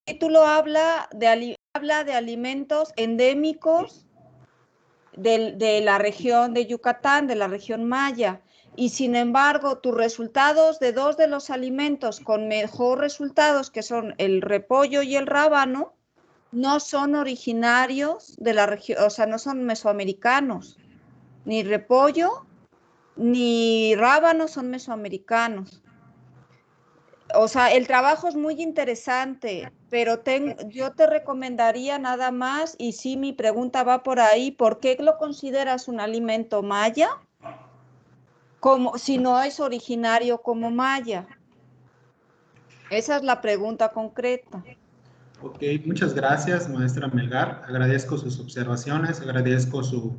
título habla de alimentos endémicos de la región de Yucatán, de la región maya, y sin embargo tus resultados de dos de los alimentos con mejor resultados, que son el repollo y el rábano, no son originarios de la región, o sea, no son mesoamericanos, ni repollo ni rábano son mesoamericanos. O sea, el trabajo es muy interesante, pero yo te recomendaría nada más, y sí, mi pregunta va por ahí, ¿por qué lo consideras un alimento maya? Como si no es originario como maya. Esa es la pregunta concreta. Ok, muchas gracias, maestra Melgar. Agradezco sus observaciones, agradezco su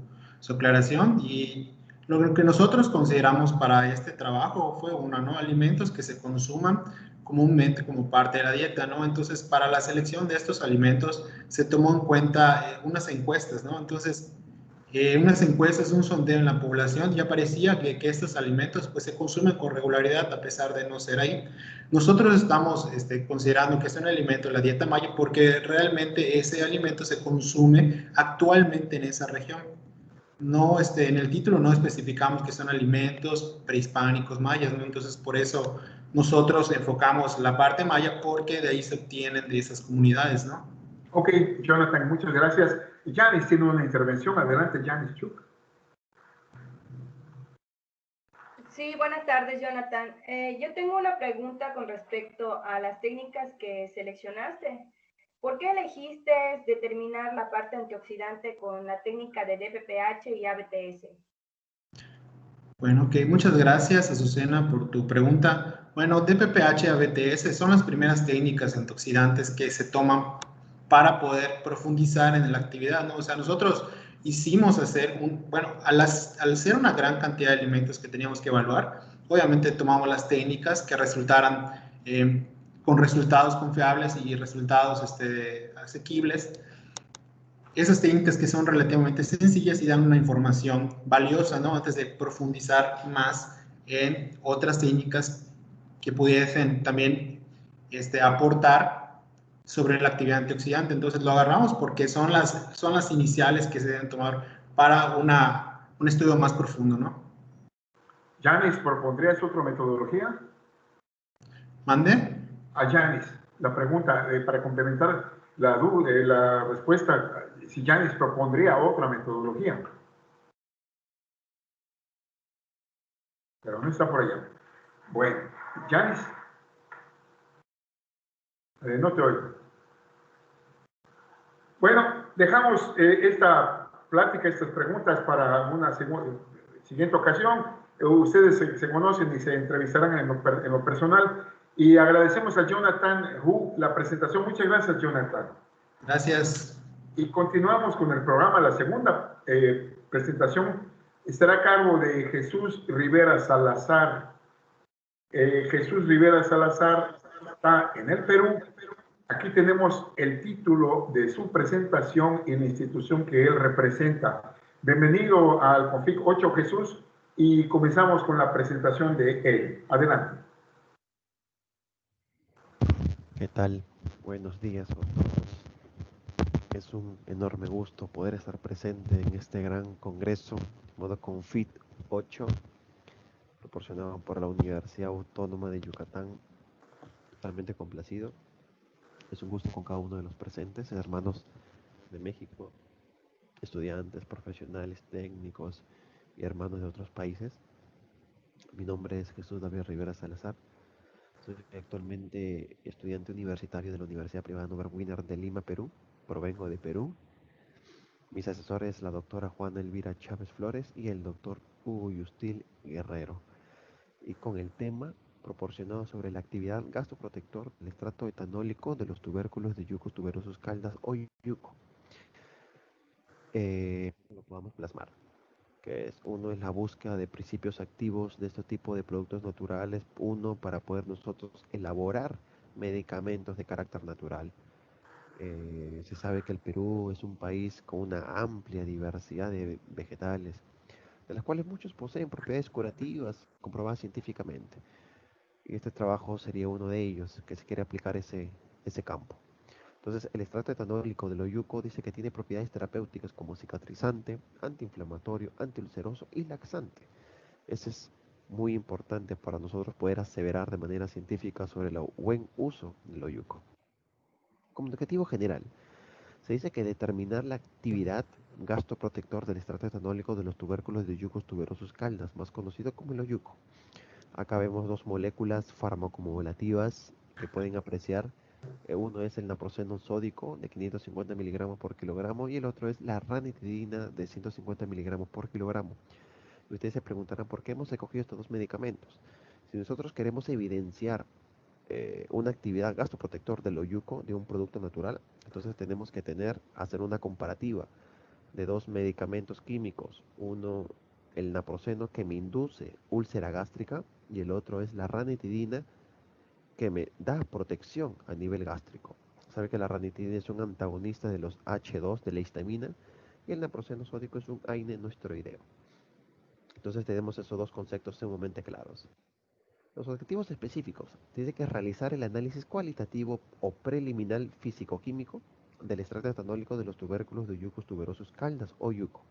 aclaración y lo que nosotros consideramos para este trabajo fue uno, ¿no? Alimentos que se consuman comúnmente como parte de la dieta, ¿no? Entonces, para la selección de estos alimentos se tomó en cuenta unas encuestas, ¿no? Entonces, unas encuestas, un sondeo en la población, ya parecía que estos alimentos pues se consumen con regularidad a pesar de no ser ahí. Nosotros estamos considerando que es un alimento de la dieta maya porque realmente ese alimento se consume actualmente en esa región. No, en el título no especificamos que son alimentos prehispánicos mayas, ¿no? Entonces, por eso nosotros enfocamos la parte maya porque de ahí se obtienen de esas comunidades, ¿no? Ok, Jonathan, muchas gracias. Yanis tiene una intervención. Adelante, Yanis Chuk. Sí, buenas tardes, Jonathan. Yo tengo una pregunta con respecto a las técnicas que seleccionaste. ¿Por qué elegiste determinar la parte antioxidante con la técnica de DPPH y ABTS? Bueno, ok, muchas gracias, Azucena, por tu pregunta. Bueno, DPPH y ABTS son las primeras técnicas antioxidantes que se toman para poder profundizar en la actividad, ¿no? O sea, nosotros hicimos hacer bueno, al hacer una gran cantidad de alimentos que teníamos que evaluar, obviamente tomamos las técnicas que resultaran con resultados confiables y resultados asequibles. Esas técnicas que son relativamente sencillas y dan una información valiosa, ¿no? Antes de profundizar más en otras técnicas que pudiesen también aportar sobre la actividad antioxidante. Entonces lo agarramos porque son las iniciales que se deben tomar para un estudio más profundo, ¿no? Yanis, ¿propondrías otra metodología? ¿Mande? A Yanis, la pregunta, para complementar la respuesta, si Yanis propondría otra metodología. Pero no está por allá. Bueno, Yanis, no te oigo. Bueno, dejamos esta plática, estas preguntas para una siguiente ocasión. Ustedes se conocen y se entrevistarán en lo personal. Y agradecemos a Jonathan Hu la presentación. Muchas gracias, Jonathan. Gracias. Y continuamos con el programa. La segunda presentación estará a cargo de Jesús Rivera Salazar. Jesús Rivera Salazar está en el Perú. Aquí tenemos el título de su presentación y la institución que él representa. Bienvenido al Confic 8, Jesús, y comenzamos con la presentación de él. Adelante. ¿Qué tal? Buenos días a todos. Es un enorme gusto poder estar presente en este gran congreso, modo Confit 8, proporcionado por la Universidad Autónoma de Yucatán. Totalmente complacido. Es un gusto con cada uno de los presentes, hermanos de México, estudiantes, profesionales, técnicos y hermanos de otros países. Mi nombre es Jesús David Rivera Salazar. Soy actualmente estudiante universitario de la Universidad Privada Norbert Wiener de Lima, Perú. Provengo de Perú. Mis asesores, la doctora Juana Elvira Chávez Flores y el doctor Hugo Yustil Guerrero. Y con el tema proporcionado sobre la actividad gastroprotector del extracto etanólico de los tubérculos de Yucos tuberosos caldas o yuco. Lo podamos plasmar. Que es, uno es la búsqueda de principios activos de este tipo de productos naturales, uno para poder nosotros elaborar medicamentos de carácter natural. Se sabe que el Perú es un país con una amplia diversidad de vegetales, de las cuales muchos poseen propiedades curativas comprobadas científicamente. Y este trabajo sería uno de ellos, que se quiere aplicar ese campo. Entonces, el extracto etanólico del oyuco dice que tiene propiedades terapéuticas como cicatrizante, antiinflamatorio, antiulceroso y laxante. Ese es muy importante para nosotros poder aseverar de manera científica sobre el buen uso del oyuco. Como objetivo general, se dice que determinar la actividad gastroprotector del extracto etanólico de los tubérculos de Yucos tuberosus caldas, más conocido como el oyuco. Acá vemos dos moléculas farmacomodulativas que pueden apreciar. Uno es el naproxeno sódico de 550 miligramos por kilogramo y el otro es la ranitidina de 150 miligramos por kilogramo. Y ustedes se preguntarán por qué hemos escogido estos dos medicamentos. Si nosotros queremos evidenciar una actividad gastroprotector del oyuco de un producto natural, entonces tenemos que hacer una comparativa de dos medicamentos químicos. Uno, el naproxeno, que me induce úlcera gástrica, y el otro es la ranitidina, que me da protección a nivel gástrico. Sabe que la ranitidina es un antagonista de los H2 de la histamina y el naproxeno sódico es un AINE no esteroideo. Entonces tenemos esos dos conceptos sumamente claros. Los objetivos específicos tiene que realizar el análisis cualitativo o preliminar físico-químico del extracto etanólico de los tubérculos de Yucos tuberosus caldas o yuco.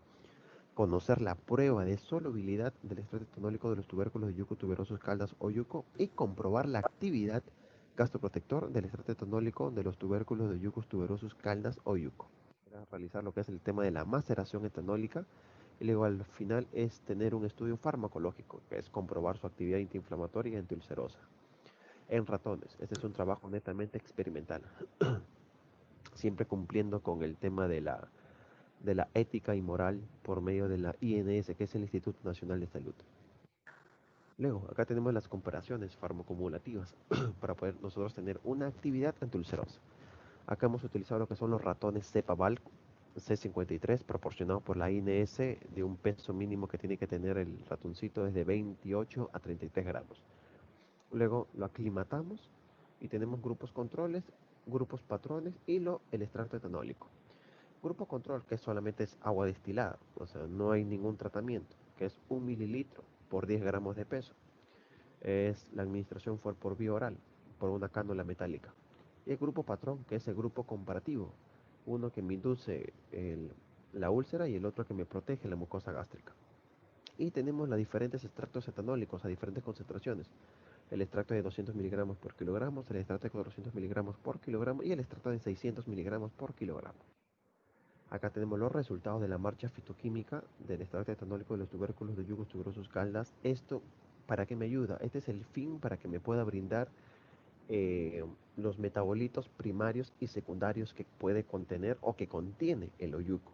Conocer la prueba de solubilidad del extracto etanólico de los tubérculos de Yucos tuberosus caldas o yuco y comprobar la actividad gastroprotector del extracto etanólico de los tubérculos de Yucos tuberosus caldas o yuco. Realizar lo que es el tema de la maceración etanólica y luego al final es tener un estudio farmacológico, que es comprobar su actividad antiinflamatoria y antiulcerosa. En ratones, este es un trabajo netamente experimental, siempre cumpliendo con el tema de la ética y moral por medio de la INS, que es el Instituto Nacional de Salud. Luego, acá tenemos las comparaciones farmacomulativas para poder nosotros tener una actividad antiulcerosa. Acá hemos utilizado lo que son los ratones cepa-val C53 proporcionado por la INS de un peso mínimo que tiene que tener el ratoncito desde 28 a 33 gramos. Luego lo aclimatamos y tenemos grupos controles, grupos patrones y el extracto etanólico. Grupo control, que solamente es agua destilada, o sea, no hay ningún tratamiento, que es 1 mililitro por 10 gramos de peso. La administración fue por vía oral, por una cánula metálica. Y el grupo patrón, que es el grupo comparativo, uno que me induce la úlcera y el otro que me protege la mucosa gástrica. Y tenemos los diferentes extractos etanólicos a diferentes concentraciones. El extracto de 200 miligramos por kilogramo, el extracto de 400 miligramos por kilogramo y el extracto de 600 miligramos por kilogramo. Acá tenemos los resultados de la marcha fitoquímica del extracto etanólico de los tubérculos de Yucos tuberosus caldas. Esto, ¿para qué me ayuda? Este es el fin para que me pueda brindar los metabolitos primarios y secundarios que puede contener o que contiene el oyuco.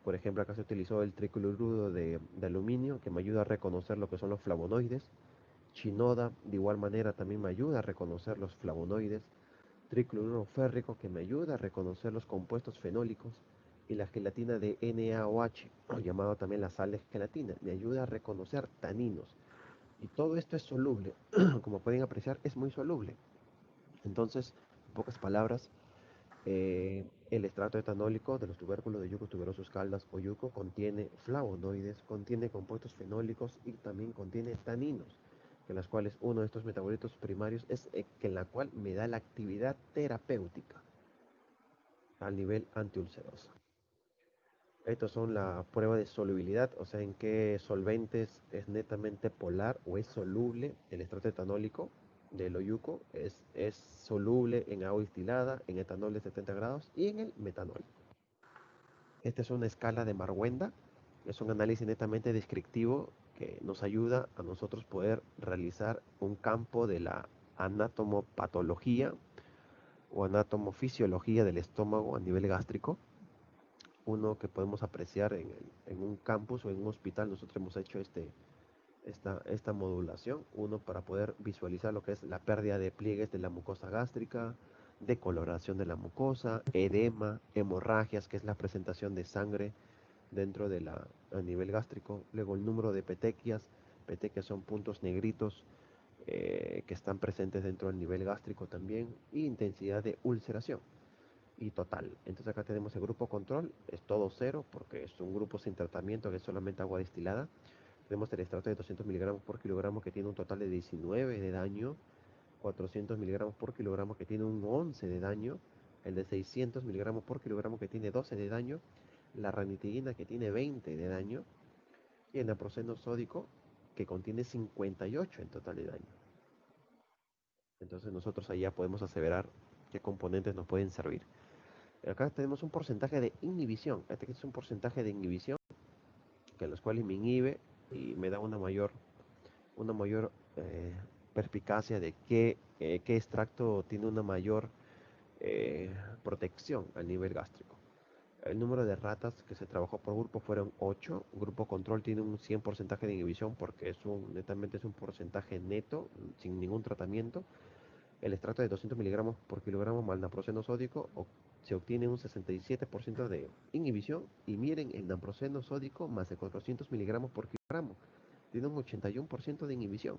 Por ejemplo, acá se utilizó el tricloruro de aluminio, que me ayuda a reconocer lo que son los flavonoides. Chinoda, de igual manera, también me ayuda a reconocer los flavonoides. Tricloruro férrico, que me ayuda a reconocer los compuestos fenólicos. Y la gelatina de NaOH, llamado también la sal de gelatina, me ayuda a reconocer taninos. Y todo esto es soluble. Como pueden apreciar, es muy soluble. Entonces, en pocas palabras, el extracto etanólico de los tubérculos de Yucos tuberosus caldas o yuco contiene flavonoides, contiene compuestos fenólicos y también contiene taninos, en las cuales uno de estos metabolitos primarios es en la cual me da la actividad terapéutica al nivel antiulceroso. Estos son la prueba de solubilidad, o sea, en qué solventes es netamente polar o es soluble el extracto etanólico del oyuco. Es soluble en agua destilada, en etanol de 70 grados y en el metanol. Esta es una escala de Marwenda, es un análisis netamente descriptivo que nos ayuda a nosotros poder realizar un campo de la anatomopatología o anatomofisiología del estómago a nivel gástrico. Uno que podemos apreciar en un campus o en un hospital. Nosotros hemos hecho esta modulación, uno para poder visualizar lo que es la pérdida de pliegues de la mucosa gástrica, decoloración de la mucosa, edema, hemorragias, que es la presentación de sangre dentro a nivel gástrico. Luego el número de petequias son puntos negritos que están presentes dentro del nivel gástrico también, y intensidad de ulceración y total. Entonces acá tenemos el grupo control, es todo cero porque es un grupo sin tratamiento, que es solamente agua destilada. Tenemos el extracto de 200 miligramos por kilogramo, que tiene un total de 19 de daño, 400 miligramos por kilogramo, que tiene un 11 de daño, el de 600 miligramos por kilogramo que tiene 12 de daño, la ranitidina que tiene 20 de daño y el naproxeno sódico que contiene 58 en total de daño. Entonces nosotros ahí ya podemos aseverar qué componentes nos pueden servir. Acá tenemos un porcentaje de inhibición. Este es un porcentaje de inhibición que los cuales me inhibe y me da una mayor perspicacia de qué extracto tiene una mayor protección al nivel gástrico. El número de ratas que se trabajó por grupo fueron 8. Grupo control tiene un 100% de inhibición porque netamente es un porcentaje neto, sin ningún tratamiento. El extracto de 200 miligramos por kilogramo más naproxeno sódico se obtiene un 67% de inhibición. Y miren, el naproxeno sódico más de 400 miligramos por kilogramo tiene un 81% de inhibición.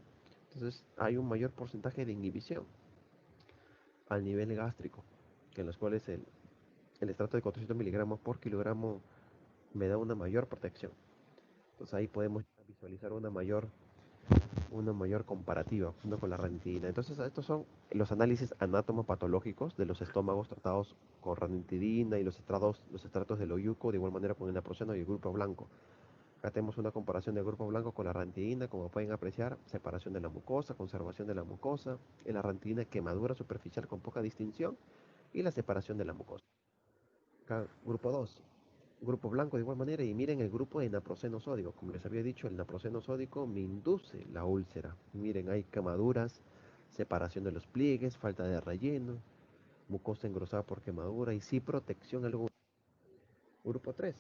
Entonces hay un mayor porcentaje de inhibición al nivel gástrico, que en los cuales el extracto de 400 miligramos por kilogramo me da una mayor protección. Entonces ahí podemos visualizar una mayor comparativa junto con la ranitidina. Entonces estos son los análisis anatomopatológicos de los estómagos tratados con ranitidina y los estratos del oyuco, de igual manera con el naproxeno y el grupo blanco. Acá tenemos una comparación del grupo blanco con la ranitidina. Como pueden apreciar, separación de la mucosa, conservación de la mucosa, en la ranitidina quemadura superficial con poca distinción y la separación de la mucosa. Acá, grupo 2, grupo blanco de igual manera, y miren el grupo de naproxeno sódico. Como les había dicho, el naproxeno sódico me induce la úlcera. Miren, hay quemaduras, separación de los pliegues, falta de relleno, mucosa engrosada por quemadura y sí protección alguna. Grupo 3,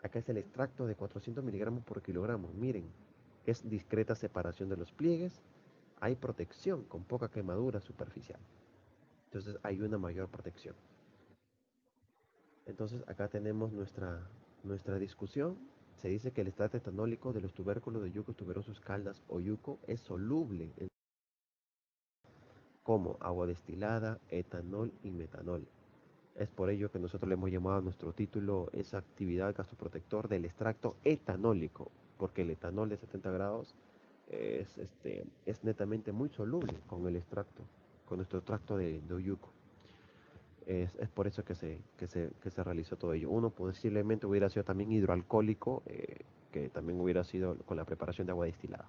acá es el extracto de 400 miligramos por kilogramo. Miren, es discreta separación de los pliegues, hay protección con poca quemadura superficial. Entonces hay una mayor protección. Entonces acá tenemos nuestra discusión. Se dice que el extracto etanólico de los tubérculos de Yucos tuberosus caldas o yuco es soluble como agua destilada, etanol y metanol. Es por ello que nosotros le hemos llamado a nuestro título esa actividad gastroprotector del extracto etanólico, porque el etanol de 70 grados es netamente muy soluble con el extracto, con nuestro extracto de oyuco. Es por eso que se realizó todo ello. Uno posiblemente hubiera sido también hidroalcohólico, que también hubiera sido con la preparación de agua destilada.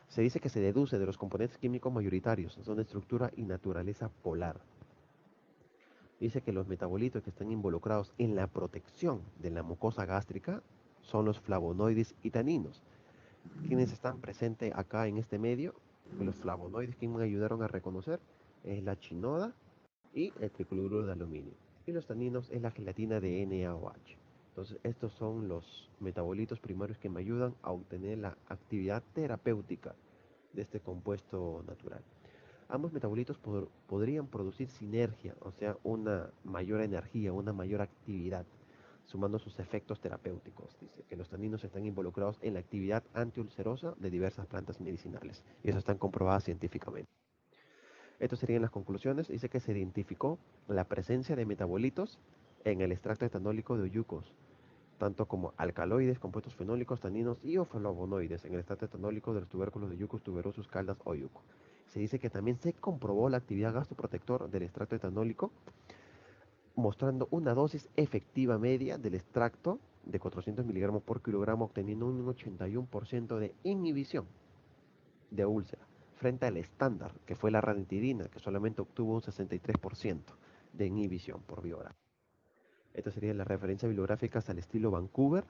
Se dice que se deduce de los componentes químicos mayoritarios, son de estructura y naturaleza polar. Dice que los metabolitos que están involucrados en la protección de la mucosa gástrica son los flavonoides y taninos. ¿Quiénes están presentes acá en este medio? Los flavonoides que me ayudaron a reconocer es la chinoda y el tricloruro de aluminio. Y los taninos es la gelatina de NaOH. Entonces estos son los metabolitos primarios que me ayudan a obtener la actividad terapéutica de este compuesto natural. Ambos metabolitos podrían producir sinergia, o sea, una mayor energía, una mayor actividad, sumando sus efectos terapéuticos. Dice que los taninos están involucrados en la actividad antiulcerosa de diversas plantas medicinales, y eso está comprobado científicamente. Estas serían las conclusiones. Dice que se identificó la presencia de metabolitos en el extracto etanólico de oyucos, tanto como alcaloides, compuestos fenólicos, taninos y o flavonoides en el extracto etanólico de los tubérculos de Yucos tuberosus caldas o yuco. Se dice que también se comprobó la actividad gastroprotector del extracto etanólico, mostrando una dosis efectiva media del extracto de 400 miligramos por kilogramo, obteniendo un 81% de inhibición de úlcera, frente al estándar, que fue la ranitidina, que solamente obtuvo un 63% de inhibición por vía oral. Esta sería la referencia bibliográfica al estilo Vancouver.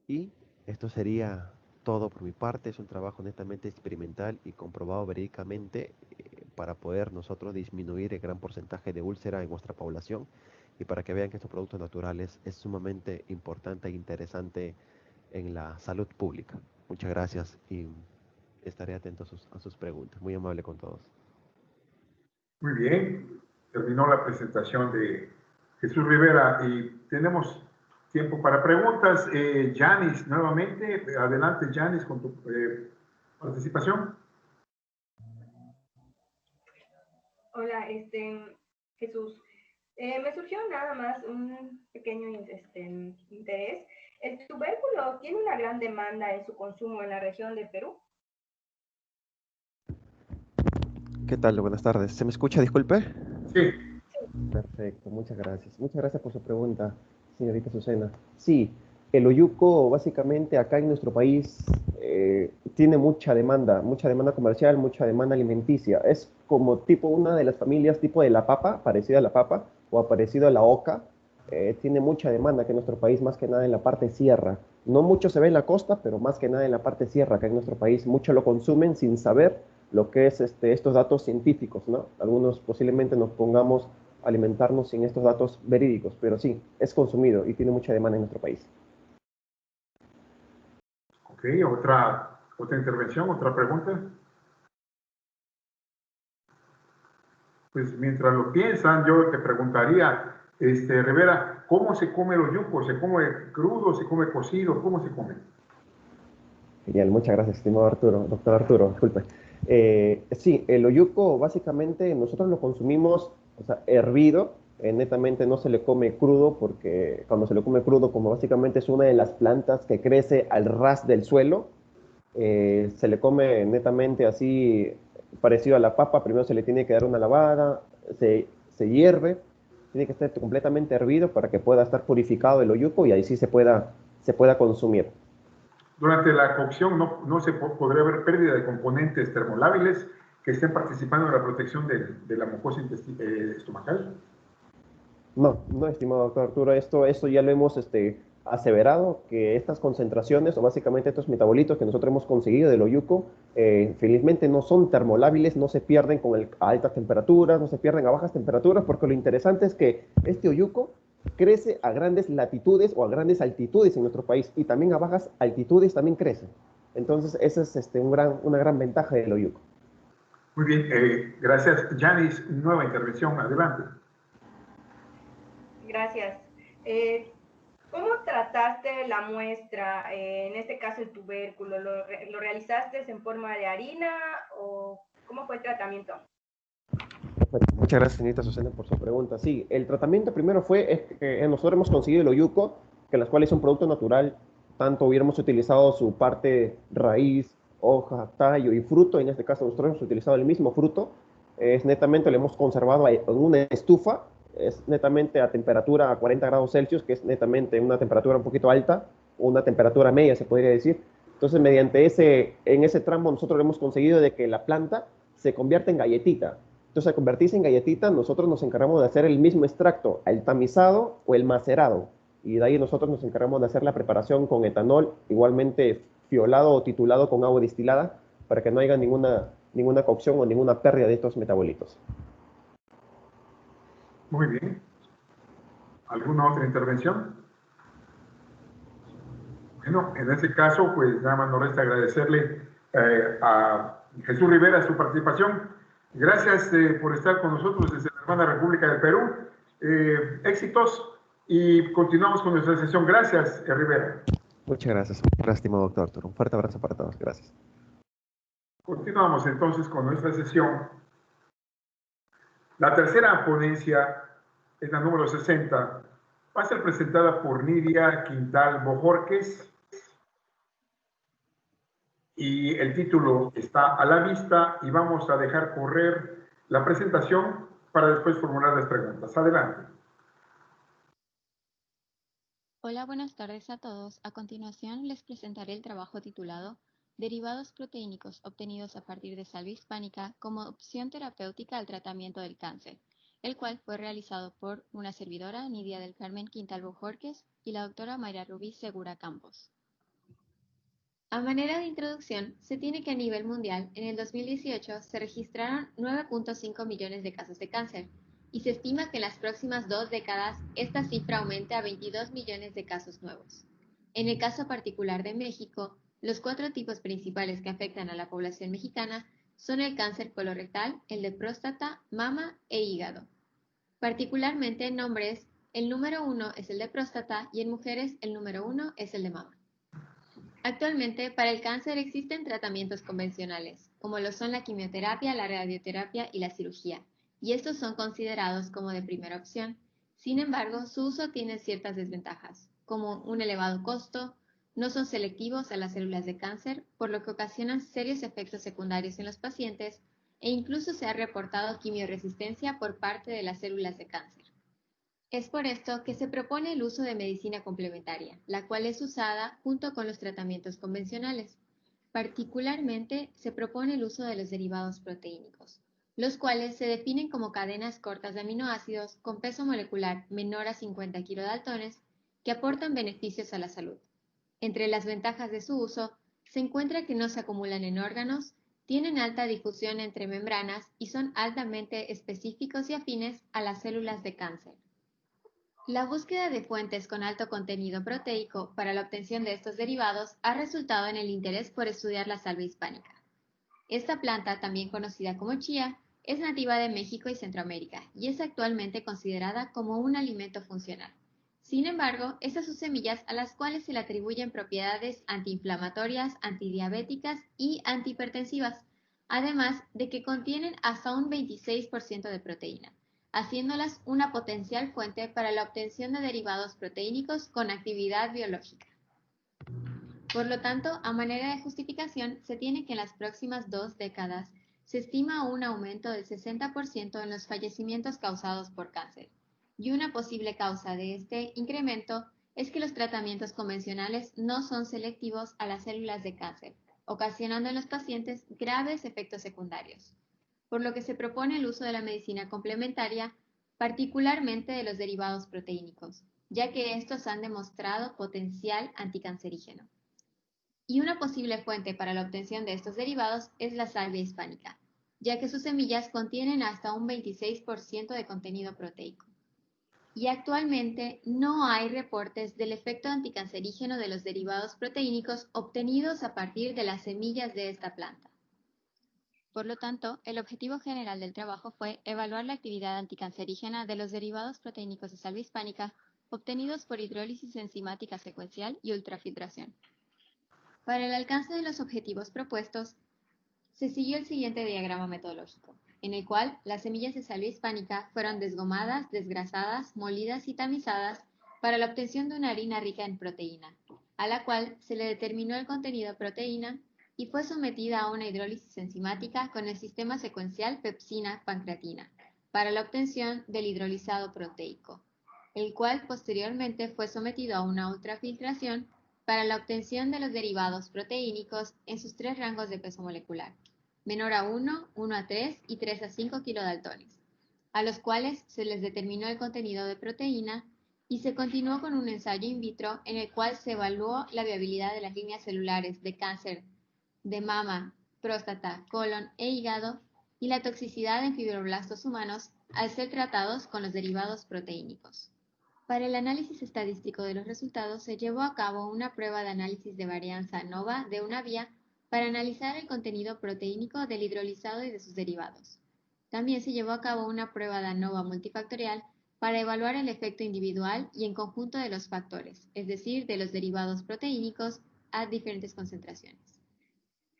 Y esto sería todo por mi parte. Es un trabajo netamente experimental y comprobado verídicamente para poder nosotros disminuir el gran porcentaje de úlcera en nuestra población y para que vean que estos productos naturales es sumamente importante e interesante en la salud pública. Muchas gracias y estaré atento a sus preguntas. Muy amable con todos. Muy bien, terminó la presentación de Jesús Rivera y tenemos tiempo para preguntas. Yanis, nuevamente, adelante Yanis con tu participación. Hola, Jesús. Me surgió nada más un pequeño interés. ¿El tubérculo tiene una gran demanda en su consumo en la región de Perú? ¿Qué tal? Buenas tardes. ¿Se me escucha? Disculpe. Sí. Perfecto, muchas gracias. Muchas gracias por su pregunta, señorita Susana. Sí, el oyuco básicamente acá en nuestro país tiene mucha demanda comercial, mucha demanda alimenticia. Es como tipo una de las familias tipo de la papa, parecida a la papa o parecido a la oca. Tiene mucha demanda acá en nuestro país, más que nada en la parte sierra. No mucho se ve en la costa, pero más que nada en la parte sierra acá en nuestro país. Mucho lo consumen sin saber lo que es estos datos científicos, ¿no? Algunos posiblemente nos pongamos alimentarnos sin estos datos verídicos, pero sí, es consumido y tiene mucha demanda en nuestro país. Ok, otra intervención, otra pregunta. Pues mientras lo piensan, yo te preguntaría, Rivera, ¿cómo se come el oyuco? ¿Se come crudo? ¿Se come cocido? ¿Cómo se come? Genial, muchas gracias, estimado Arturo, doctor Arturo, disculpe. Sí, el oyuco básicamente nosotros lo consumimos, o sea, hervido, netamente no se le come crudo porque cuando se le come crudo, como básicamente es una de las plantas que crece al ras del suelo, se le come netamente así, parecido a la papa, primero se le tiene que dar una lavada, se hierve, tiene que estar completamente hervido para que pueda estar purificado el oyuco y ahí sí se pueda consumir. Durante la cocción no se podría haber pérdida de componentes termolábiles que estén participando en la protección de la mucosa estomacal. No, no, estimado doctor Arturo, esto ya lo hemos aseverado, que estas concentraciones, o básicamente estos metabolitos que nosotros hemos conseguido del oyuco, felizmente no son termolábiles, no se pierden a altas temperaturas, no se pierden a bajas temperaturas, porque lo interesante es que este oyuco crece a grandes latitudes o a grandes altitudes en nuestro país, y también a bajas altitudes también crece. Entonces, esa es una gran ventaja del oyuco. Muy bien, gracias. Yanis, nueva intervención, adelante. Gracias. ¿Cómo trataste la muestra, en este caso el tubérculo? ¿Lo realizaste en forma de harina o cómo fue el tratamiento? Bueno, muchas gracias, señorita Susana, por su pregunta. Sí, el tratamiento primero fue que nosotros hemos conseguido el oyuco, que las cuales es un producto natural, tanto hubiéramos utilizado su parte raíz, hoja, tallo y fruto, en este caso nosotros hemos utilizado el mismo fruto, es netamente lo hemos conservado en una estufa, es netamente a temperatura a 40 grados Celsius, que es netamente una temperatura un poquito alta, una temperatura media se podría decir. Entonces, en ese tramo nosotros hemos conseguido de que la planta se convierta en galletita. Entonces, al convertirse en galletita, nosotros nos encargamos de hacer el mismo extracto, el tamizado o el macerado. Y de ahí nosotros nos encargamos de hacer la preparación con etanol, igualmente fiolado o titulado con agua destilada, para que no haya ninguna cocción o ninguna pérdida de estos metabolitos. Muy bien. ¿Alguna otra intervención? Bueno, en ese caso, pues nada más nos resta agradecerle a Jesús Rivera su participación. Gracias por estar con nosotros desde la hermana República del Perú. Éxitos y continuamos con nuestra sesión. Gracias, Rivera. Muchas gracias. Estimado doctor Arturo. Un fuerte abrazo para todos. Gracias. Continuamos entonces con nuestra sesión. La tercera ponencia es la número 60. Va a ser presentada por Nidia Quintal Bojorquez y el título está a la vista y vamos a dejar correr la presentación para después formular las preguntas. Adelante. Hola, buenas tardes a todos. A continuación les presentaré el trabajo titulado Derivados proteínicos obtenidos a partir de salvia hispánica como opción terapéutica al tratamiento del cáncer, el cual fue realizado por una servidora, Nidia del Carmen Quintal Bojorquez, y la doctora Mayra Rubí Segura Campos. A manera de introducción, se tiene que a nivel mundial, en el 2018 se registraron 9.5 millones de casos de cáncer, y se estima que en las próximas 2 décadas esta cifra aumente a 22 millones de casos nuevos. En el caso particular de México, los 4 tipos principales que afectan a la población mexicana son el cáncer colorectal, el de próstata, mama e hígado. Particularmente en hombres, el número 1 es el de próstata y en mujeres el número 1 es el de mama. Actualmente, para el cáncer existen tratamientos convencionales, como lo son la quimioterapia, la radioterapia y la cirugía, y estos son considerados como de primera opción. Sin embargo, su uso tiene ciertas desventajas, como un elevado costo, no son selectivos a las células de cáncer, por lo que ocasionan serios efectos secundarios en los pacientes, e incluso se ha reportado quimioresistencia por parte de las células de cáncer. Es por esto que se propone el uso de medicina complementaria, la cual es usada junto con los tratamientos convencionales. Particularmente, se propone el uso de los derivados proteínicos, los cuales se definen como cadenas cortas de aminoácidos con peso molecular menor a 50 kilodaltones que aportan beneficios a la salud. Entre las ventajas de su uso se encuentra que no se acumulan en órganos, tienen alta difusión entre membranas y son altamente específicos y afines a las células de cáncer. La búsqueda de fuentes con alto contenido proteico para la obtención de estos derivados ha resultado en el interés por estudiar la salvia hispánica. Esta planta, también conocida como chía, es nativa de México y Centroamérica y es actualmente considerada como un alimento funcional. Sin embargo, estas son semillas a las cuales se le atribuyen propiedades antiinflamatorias, antidiabéticas y antihipertensivas, además de que contienen hasta un 26% de proteína, haciéndolas una potencial fuente para la obtención de derivados proteínicos con actividad biológica. Por lo tanto, a manera de justificación, se tiene que en las próximas 2 décadas se estima un aumento del 60% en los fallecimientos causados por cáncer, y una posible causa de este incremento es que los tratamientos convencionales no son selectivos a las células de cáncer, ocasionando en los pacientes graves efectos secundarios, por lo que se propone el uso de la medicina complementaria, particularmente de los derivados proteínicos, ya que estos han demostrado potencial anticancerígeno. Y una posible fuente para la obtención de estos derivados es la salvia hispánica, ya que sus semillas contienen hasta un 26% de contenido proteico. Y actualmente no hay reportes del efecto anticancerígeno de los derivados proteínicos obtenidos a partir de las semillas de esta planta. Por lo tanto, el objetivo general del trabajo fue evaluar la actividad anticancerígena de los derivados proteínicos de salvia hispánica obtenidos por hidrólisis enzimática secuencial y ultrafiltración. Para el alcance de los objetivos propuestos, se siguió el siguiente diagrama metodológico, en el cual las semillas de salvia hispánica fueron desgomadas, desgrasadas, molidas y tamizadas para la obtención de una harina rica en proteína, a la cual se le determinó el contenido de proteína y fue sometida a una hidrólisis enzimática con el sistema secuencial pepsina-pancreatina para la obtención del hidrolizado proteico, el cual posteriormente fue sometido a una ultrafiltración para la obtención de los derivados proteínicos en sus 3 rangos de peso molecular, menor a 1, 1 a 3 y 3 a 5 kilodaltones, a los cuales se les determinó el contenido de proteína y se continuó con un ensayo in vitro en el cual se evaluó la viabilidad de las líneas celulares de cáncer de mama, próstata, colon e hígado y la toxicidad en fibroblastos humanos al ser tratados con los derivados proteínicos. Para el análisis estadístico de los resultados se llevó a cabo una prueba de análisis de varianza ANOVA de una vía para analizar el contenido proteínico del hidrolizado y de sus derivados. También se llevó a cabo una prueba de ANOVA multifactorial para evaluar el efecto individual y en conjunto de los factores, es decir, de los derivados proteínicos a diferentes concentraciones.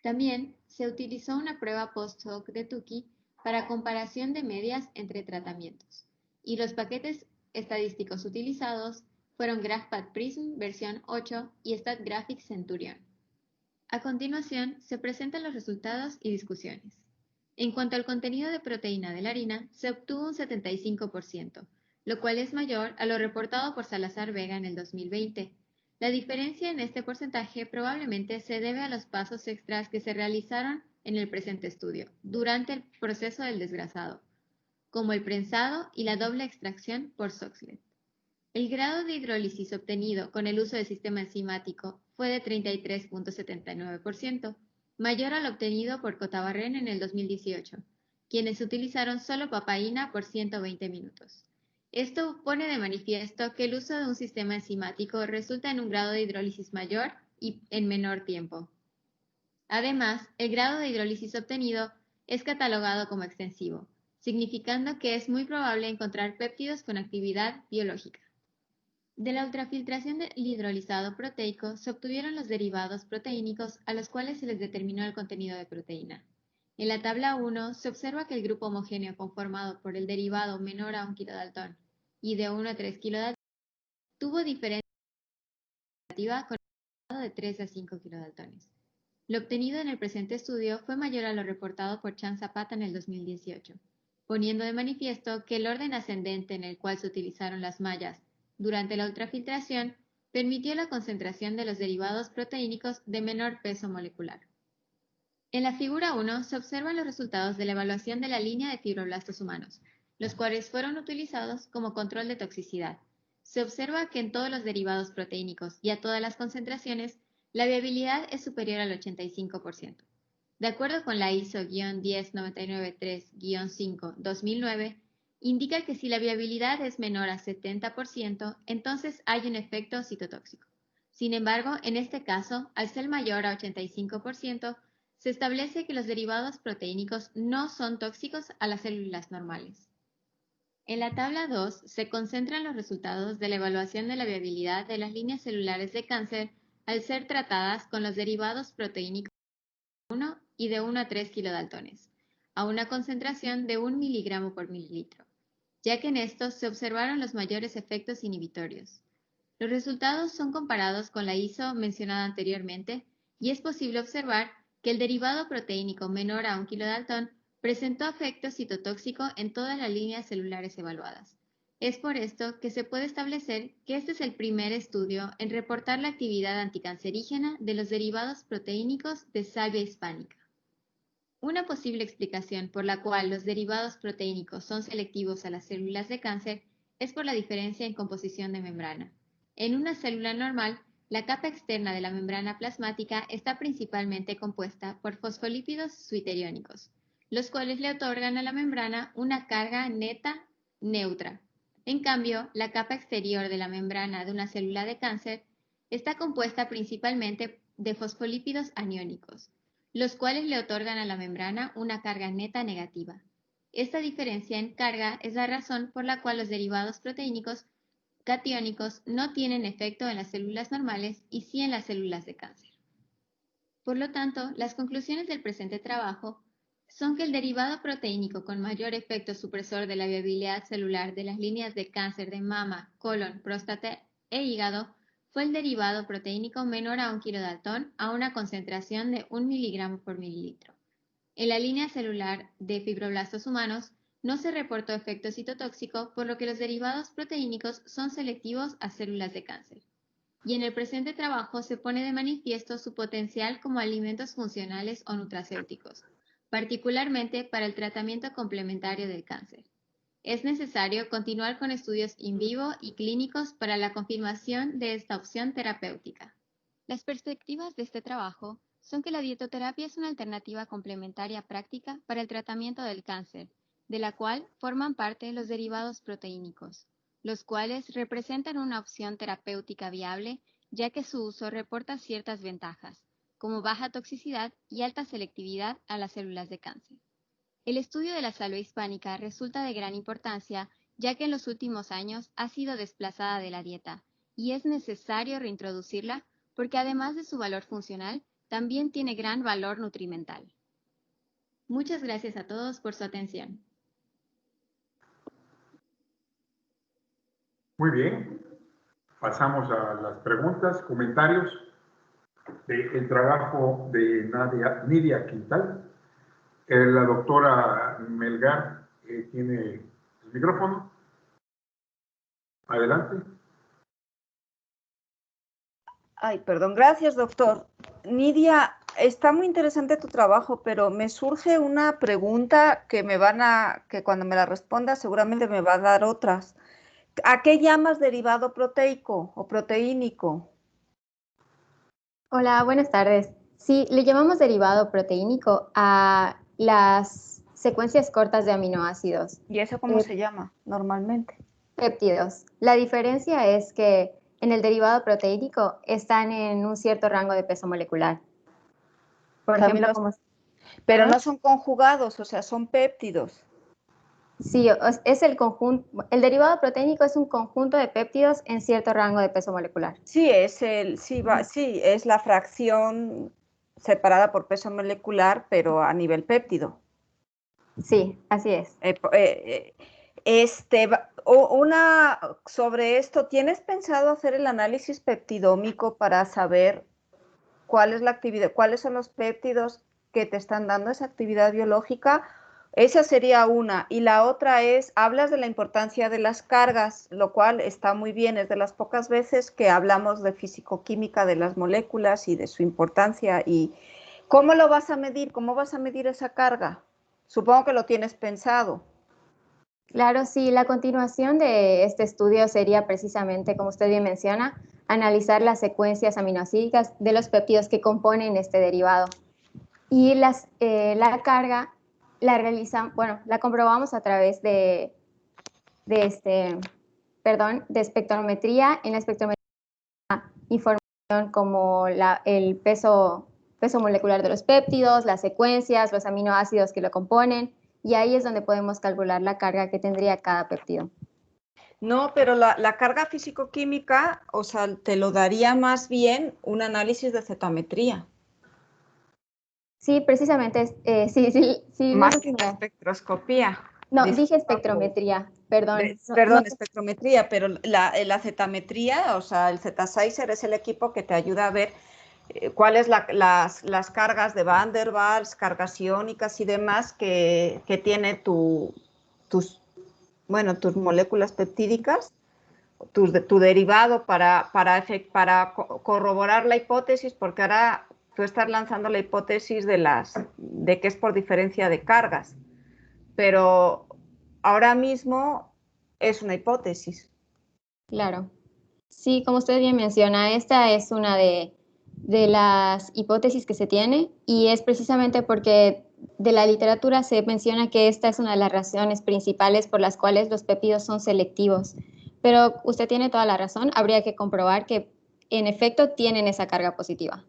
También se utilizó una prueba post-hoc de Tukey para comparación de medias entre tratamientos, y los paquetes estadísticos utilizados fueron GraphPad Prism versión 8 y StatGraphics Centurion. A continuación, se presentan los resultados y discusiones. En cuanto al contenido de proteína de la harina, se obtuvo un 75%, lo cual es mayor a lo reportado por Salazar Vega en el 2020. La diferencia en este porcentaje probablemente se debe a los pasos extras que se realizaron en el presente estudio, durante el proceso del desgrasado, como el prensado y la doble extracción por Soxhlet. El grado de hidrólisis obtenido con el uso del sistema enzimático fue de 33.79%, mayor al obtenido por Cotabarren en el 2018, quienes utilizaron solo papaína por 120 minutos. Esto pone de manifiesto que el uso de un sistema enzimático resulta en un grado de hidrólisis mayor y en menor tiempo. Además, el grado de hidrólisis obtenido es catalogado como extensivo, significando que es muy probable encontrar péptidos con actividad biológica. De la ultrafiltración del hidrolizado proteico se obtuvieron los derivados proteínicos a los cuales se les determinó el contenido de proteína. En la tabla 1 se observa que el grupo homogéneo conformado por el derivado menor a 1 kilodaltón y de 1 a 3 kilodaltón tuvo diferencia con el derivado de 3 a 5 kilodaltones. Lo obtenido en el presente estudio fue mayor a lo reportado por Chan Zapata en el 2018, poniendo de manifiesto que el orden ascendente en el cual se utilizaron las mallas durante la ultrafiltración permitió la concentración de los derivados proteínicos de menor peso molecular. En la figura 1 se observan los resultados de la evaluación de la línea de fibroblastos humanos, los cuales fueron utilizados como control de toxicidad. Se observa que en todos los derivados proteínicos y a todas las concentraciones, la viabilidad es superior al 85%. De acuerdo con la ISO-10993-5-2009, indica que si la viabilidad es menor a 70%, entonces hay un efecto citotóxico. Sin embargo, en este caso, al ser mayor a 85%, se establece que los derivados proteínicos no son tóxicos a las células normales. En la tabla 2 se concentran los resultados de la evaluación de la viabilidad de las líneas celulares de cáncer al ser tratadas con los derivados proteínicos de 1 y de 1 a 3 kilodaltones, a una concentración de 1 miligramo por mililitro, ya que en estos se observaron los mayores efectos inhibitorios. Los resultados son comparados con la ISO mencionada anteriormente y es posible observar que el derivado proteínico menor a 1 kilodaltón presentó efecto citotóxico en todas las líneas celulares evaluadas. Es por esto que se puede establecer que este es el primer estudio en reportar la actividad anticancerígena de los derivados proteínicos de salvia hispánica. Una posible explicación por la cual los derivados proteínicos son selectivos a las células de cáncer es por la diferencia en composición de membrana. En una célula normal, la capa externa de la membrana plasmática está principalmente compuesta por fosfolípidos suiteriónicos, los cuales le otorgan a la membrana una carga neta neutra. En cambio, la capa exterior de la membrana de una célula de cáncer está compuesta principalmente de fosfolípidos aniónicos, los cuales le otorgan a la membrana una carga neta negativa. Esta diferencia en carga es la razón por la cual los derivados proteínicos catiónicos no tienen efecto en las células normales y sí en las células de cáncer. Por lo tanto, las conclusiones del presente trabajo son que el derivado proteínico con mayor efecto supresor de la viabilidad celular de las líneas de cáncer de mama, colon, próstata e hígado fue el derivado proteínico menor a 1 kilodaltón a una concentración de 1 miligramo por mililitro. En la línea celular de fibroblastos humanos, no se reportó efecto citotóxico, por lo que los derivados proteínicos son selectivos a células de cáncer. Y en el presente trabajo se pone de manifiesto su potencial como alimentos funcionales o nutracéuticos, particularmente para el tratamiento complementario del cáncer. Es necesario continuar con estudios in vivo y clínicos para la confirmación de esta opción terapéutica. Las perspectivas de este trabajo son que la dietoterapia es una alternativa complementaria práctica para el tratamiento del cáncer, de la cual forman parte los derivados proteínicos, los cuales representan una opción terapéutica viable, ya que su uso reporta ciertas ventajas, como baja toxicidad y alta selectividad a las células de cáncer. El estudio de la salvia hispánica resulta de gran importancia, ya que en los últimos años ha sido desplazada de la dieta, y es necesario reintroducirla porque además de su valor funcional, también tiene gran valor nutrimental. Muchas gracias a todos por su atención. Muy bien, pasamos a las preguntas, comentarios del trabajo de Nidia Quintal. La doctora Melgar tiene el micrófono. Adelante. Ay, perdón, gracias, doctor. Nidia, está muy interesante tu trabajo, pero me surge una pregunta que que cuando me la responda seguramente me va a dar otras. ¿A qué llamas derivado proteico o proteínico? Hola, buenas tardes. Sí, le llamamos derivado proteínico a las secuencias cortas de aminoácidos. ¿Y eso cómo se llama normalmente? Péptidos. La diferencia es que en el derivado proteínico están en un cierto rango de peso molecular. Por ejemplo, pero no son conjugados, o sea, son péptidos. Sí, es el conjunto. El derivado proteínico es un conjunto de péptidos en cierto rango de peso molecular. Sí, es la fracción separada por peso molecular, pero a nivel péptido. Sí, así es. Sobre esto, ¿tienes pensado hacer el análisis peptidómico para saber cuál es la actividad, cuáles son los péptidos que te están dando esa actividad biológica. Esa sería una. Y la otra es, hablas de la importancia de las cargas, lo cual está muy bien. Es de las pocas veces que hablamos de fisicoquímica de las moléculas y de su importancia. ¿Y cómo lo vas a medir? ¿Cómo vas a medir esa carga? Supongo que lo tienes pensado. Claro, sí, la continuación de este estudio sería precisamente, como usted bien menciona, analizar las secuencias aminoácidas de los péptidos que componen este derivado. Y la carga la comprobamos a través de espectrometría. En la espectrometría información como el peso molecular de los péptidos, las secuencias, los aminoácidos que lo componen, y ahí es donde podemos calcular la carga que tendría cada péptido. No, pero la carga físico-química, o sea, te lo daría más bien un análisis de cetometría. Sí, precisamente, sí. Más que espectroscopía. No, dije espectrometría, perdón. Perdón, espectrometría, pero la cetametría, o sea, el Zeta-Sizer es el equipo que te ayuda a ver cuáles las cargas de Van der Waals, cargas iónicas y demás que tiene tus moléculas peptídicas, tu derivado para corroborar la hipótesis, porque ahora tú estás lanzando la hipótesis de que es por diferencia de cargas, pero ahora mismo es una hipótesis. Claro. Sí, como usted bien menciona, esta es una de las hipótesis que se tiene, y es precisamente porque de la literatura se menciona que esta es una de las razones principales por las cuales los péptidos son selectivos. Pero usted tiene toda la razón, habría que comprobar que en efecto tienen esa carga positiva.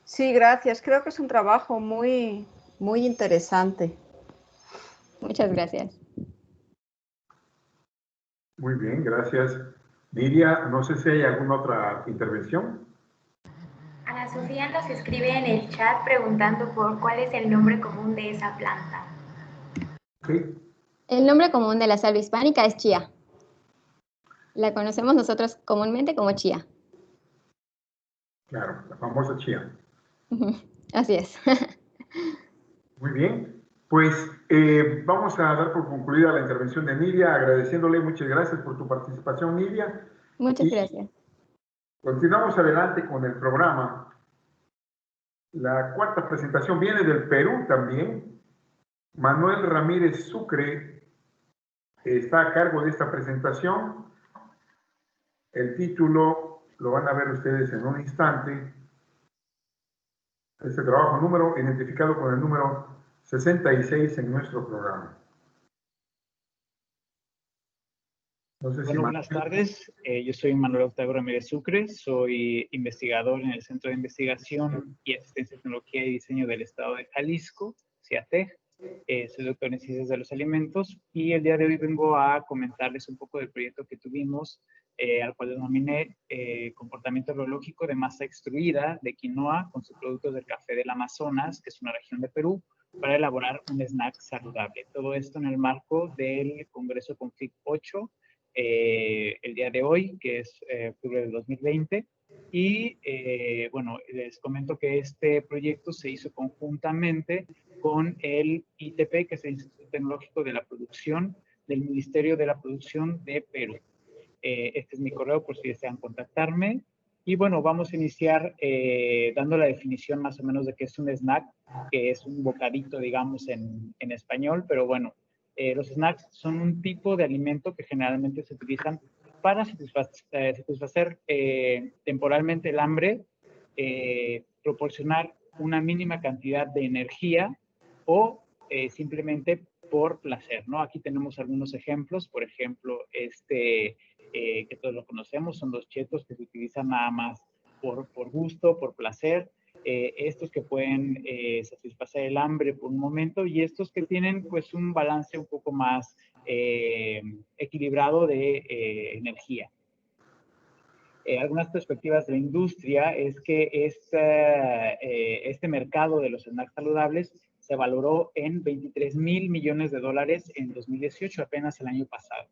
Sí, gracias. Creo que es un trabajo muy, muy interesante. Muchas gracias. Muy bien, gracias. Lidia, no sé si hay alguna otra intervención. Ana Sofía nos escribe en el chat preguntando por cuál es el nombre común de esa planta. Sí. El nombre común de la salvia hispánica es chía. La conocemos nosotros comúnmente como chía. Claro, la famosa chía. Así es. Muy bien, pues vamos a dar por concluida la intervención de Nidia, agradeciéndole muchas gracias por tu participación, Nidia. Muchas gracias. Continuamos adelante con el programa. La cuarta presentación viene del Perú también. Manuel Ramírez Sucre está a cargo de esta presentación. El título lo van a ver ustedes en un instante. Este trabajo identificado con el número 66 en nuestro programa. No sé Bueno, buenas tardes. Yo soy Manuel Octavio Ramírez Sucre, soy investigador en el Centro de Investigación y Asistencia a Tecnología y Diseño del Estado de Jalisco, CIATEJ. Soy doctor en Ciencias de los Alimentos y el día de hoy vengo a comentarles un poco del proyecto que tuvimos, al cual denominé Comportamiento Biológico de Masa Extruida de Quinoa con subproductos del café del Amazonas, que es una región de Perú, para elaborar un snack saludable. Todo esto en el marco del Congreso Config 8, el día de hoy, que es octubre del 2020. Y bueno, les comento que este proyecto se hizo conjuntamente con el ITP, que es el Instituto Tecnológico de la Producción del Ministerio de la Producción de Perú. Este es mi correo por si desean contactarme. Y bueno, vamos a iniciar dando la definición más o menos de qué es un snack, que es un bocadito, digamos, en español, pero bueno, los snacks son un tipo de alimento que generalmente se utilizan para satisfacer temporalmente el hambre, proporcionar una mínima cantidad de energía o simplemente por placer, ¿no? Aquí tenemos algunos ejemplos, por ejemplo, que todos lo conocemos, son los chetos que se utilizan nada más por gusto, por placer. Estos que pueden satisfacer el hambre por un momento y estos que tienen pues un balance un poco más equilibrado de energía. Algunas perspectivas de la industria es que este mercado de los snacks saludables se valoró en $23,000 millones en 2018, apenas el año pasado.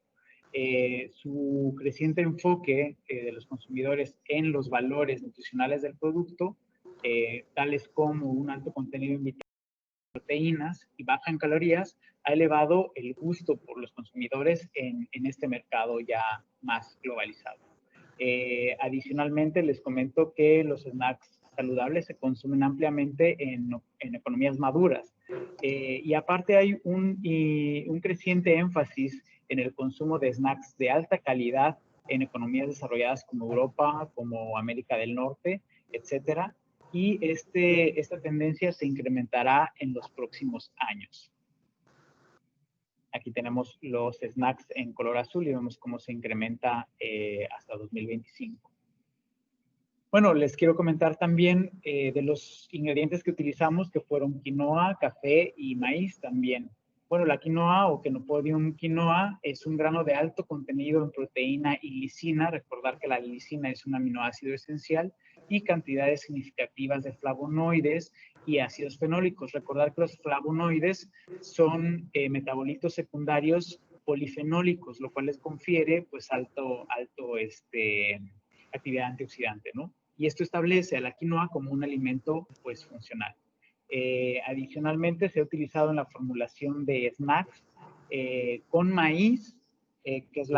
su creciente enfoque de los consumidores en los valores nutricionales del producto, tales como un alto contenido en proteínas y baja en calorías, ha elevado el gusto por los consumidores en este mercado ya más globalizado. Adicionalmente, les comento que los snacks saludables se consumen ampliamente en economías maduras. Y aparte hay un creciente énfasis en el consumo de snacks de alta calidad en economías desarrolladas como Europa, como América del Norte, etcétera. Y esta tendencia se incrementará en los próximos años. Aquí tenemos los snacks en color azul y vemos cómo se incrementa hasta 2025. Bueno, les quiero comentar también de los ingredientes que utilizamos, que fueron quinoa, café y maíz también. Bueno, la quinoa o Kenopodium quinoa es un grano de alto contenido en proteína y lisina. Recordar que la lisina es un aminoácido esencial, y cantidades significativas de flavonoides y ácidos fenólicos. Recordar que los flavonoides son metabolitos secundarios polifenólicos, lo cual les confiere pues alto actividad antioxidante, ¿no? Y esto establece a la quinoa como un alimento pues funcional. Adicionalmente se ha utilizado en la formulación de snacks con maíz, que es el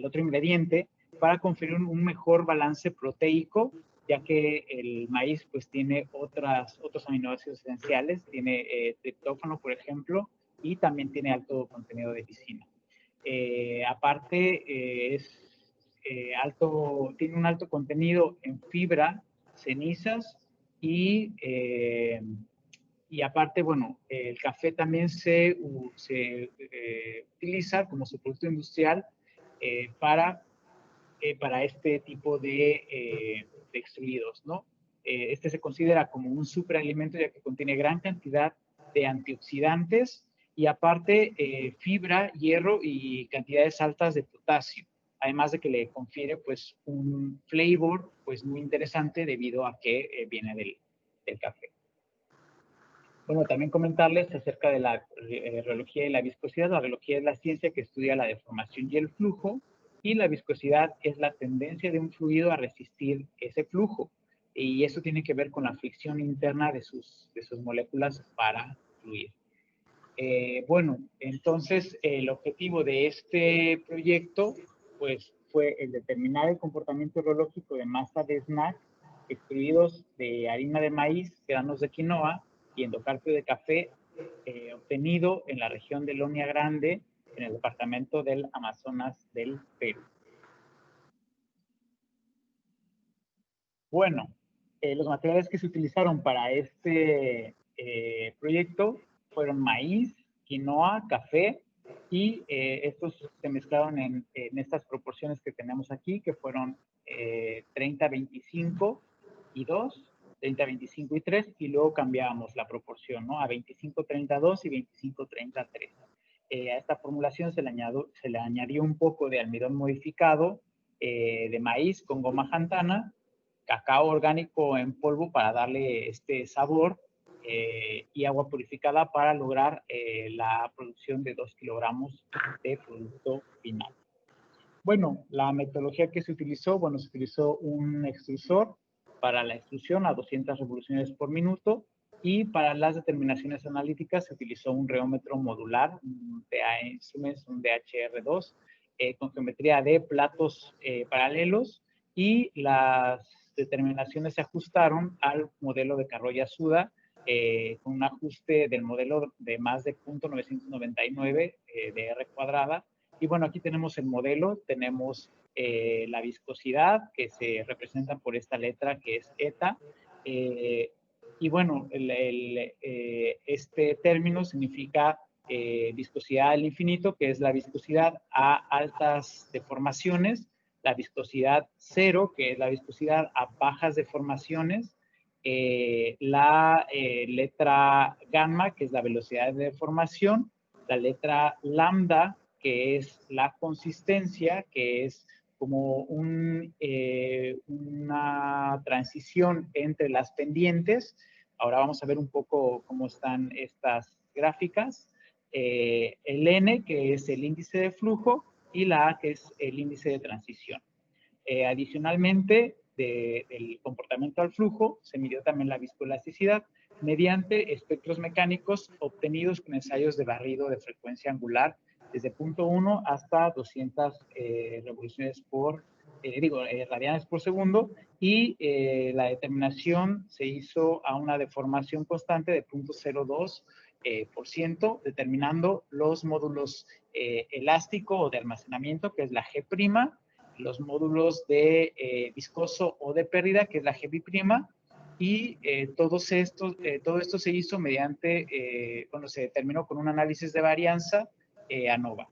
otro ingrediente, para conferir un mejor balance proteico, ya que el maíz pues tiene otros aminoácidos esenciales, tiene triptófano, por ejemplo, y también tiene alto contenido de lisina. Aparte, tiene un alto contenido en fibra, cenizas y aparte, bueno, el café también se utiliza como su producto industrial para este tipo de extruidos, ¿no? Este se considera como un superalimento ya que contiene gran cantidad de antioxidantes y aparte fibra, hierro y cantidades altas de potasio. Además de que le confiere pues un flavor pues muy interesante debido a que viene del café. Bueno, también comentarles acerca de la reología y la viscosidad. La reología es la ciencia que estudia la deformación y el flujo, y la viscosidad es la tendencia de un fluido a resistir ese flujo. Y eso tiene que ver con la fricción interna de sus moléculas para fluir. Bueno, entonces el objetivo de este proyecto pues fue el determinar el comportamiento reológico de masa de snack extruidos de harina de maíz, granos de quinoa y endocarpio de café obtenido en la región de Lonia Grande, en el departamento del Amazonas del Perú. Bueno, los materiales que se utilizaron para este proyecto fueron maíz, quinoa, café, y estos se mezclaron en estas proporciones que tenemos aquí, que fueron 30, 25 y 2, 30, 25 y 3, y luego cambiábamos la proporción, ¿no? A 25, 32 y 25, 33. A esta formulación se le añadió un poco de almidón modificado de maíz con goma xantana, cacao orgánico en polvo para darle este sabor y agua purificada para lograr la producción de 2 kilogramos de producto final. Bueno, la metodología que se utilizó, bueno, se utilizó un extrusor para la extrusión a 200 revoluciones por minuto, y para las determinaciones analíticas se utilizó un reómetro modular, un DA Instruments, un DHR2, con geometría de platos paralelos, y las determinaciones se ajustaron al modelo de Carroya-Suda con un ajuste del modelo de más de 0.999 de R cuadrada. Y bueno, aquí tenemos el modelo, tenemos la viscosidad que se representa por esta letra que es eta. Y bueno, este término significa viscosidad al infinito, que es la viscosidad a altas deformaciones, la viscosidad cero, que es la viscosidad a bajas deformaciones, la letra gamma, que es la velocidad de deformación, la letra lambda, que es la consistencia, que es como una transición entre las pendientes. Ahora vamos a ver un poco cómo están estas gráficas. el N, que es el índice de flujo, y la A, que es el índice de transición. Adicionalmente, del comportamiento al flujo, se midió también la viscoelasticidad mediante espectros mecánicos obtenidos con ensayos de barrido de frecuencia angular desde 0.1 hasta 200 revoluciones por, radianes por segundo, y la determinación se hizo a una deformación constante de 0.02%, determinando los módulos elástico o de almacenamiento, que es la G', los módulos de viscoso o de pérdida, que es la G', y todo esto se hizo mediante, se determinó con un análisis de varianza ANOVA.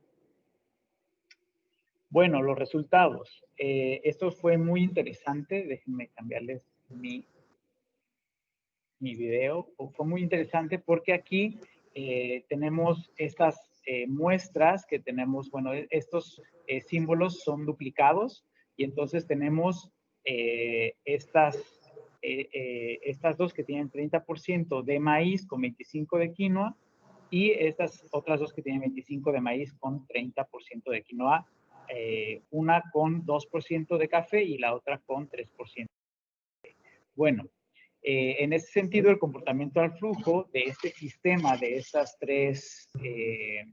Bueno, los resultados. Esto fue muy interesante. Déjenme cambiarles mi video. Fue muy interesante porque aquí tenemos estas muestras que tenemos, bueno, estos símbolos son duplicados y entonces tenemos estas dos que tienen 30% de maíz con 25% de quinoa y estas otras dos que tienen 25% de maíz con 30% de quinoa, una con 2% de café y la otra con 3%. Bueno, en ese sentido, el comportamiento al flujo de este sistema, de esas tres, de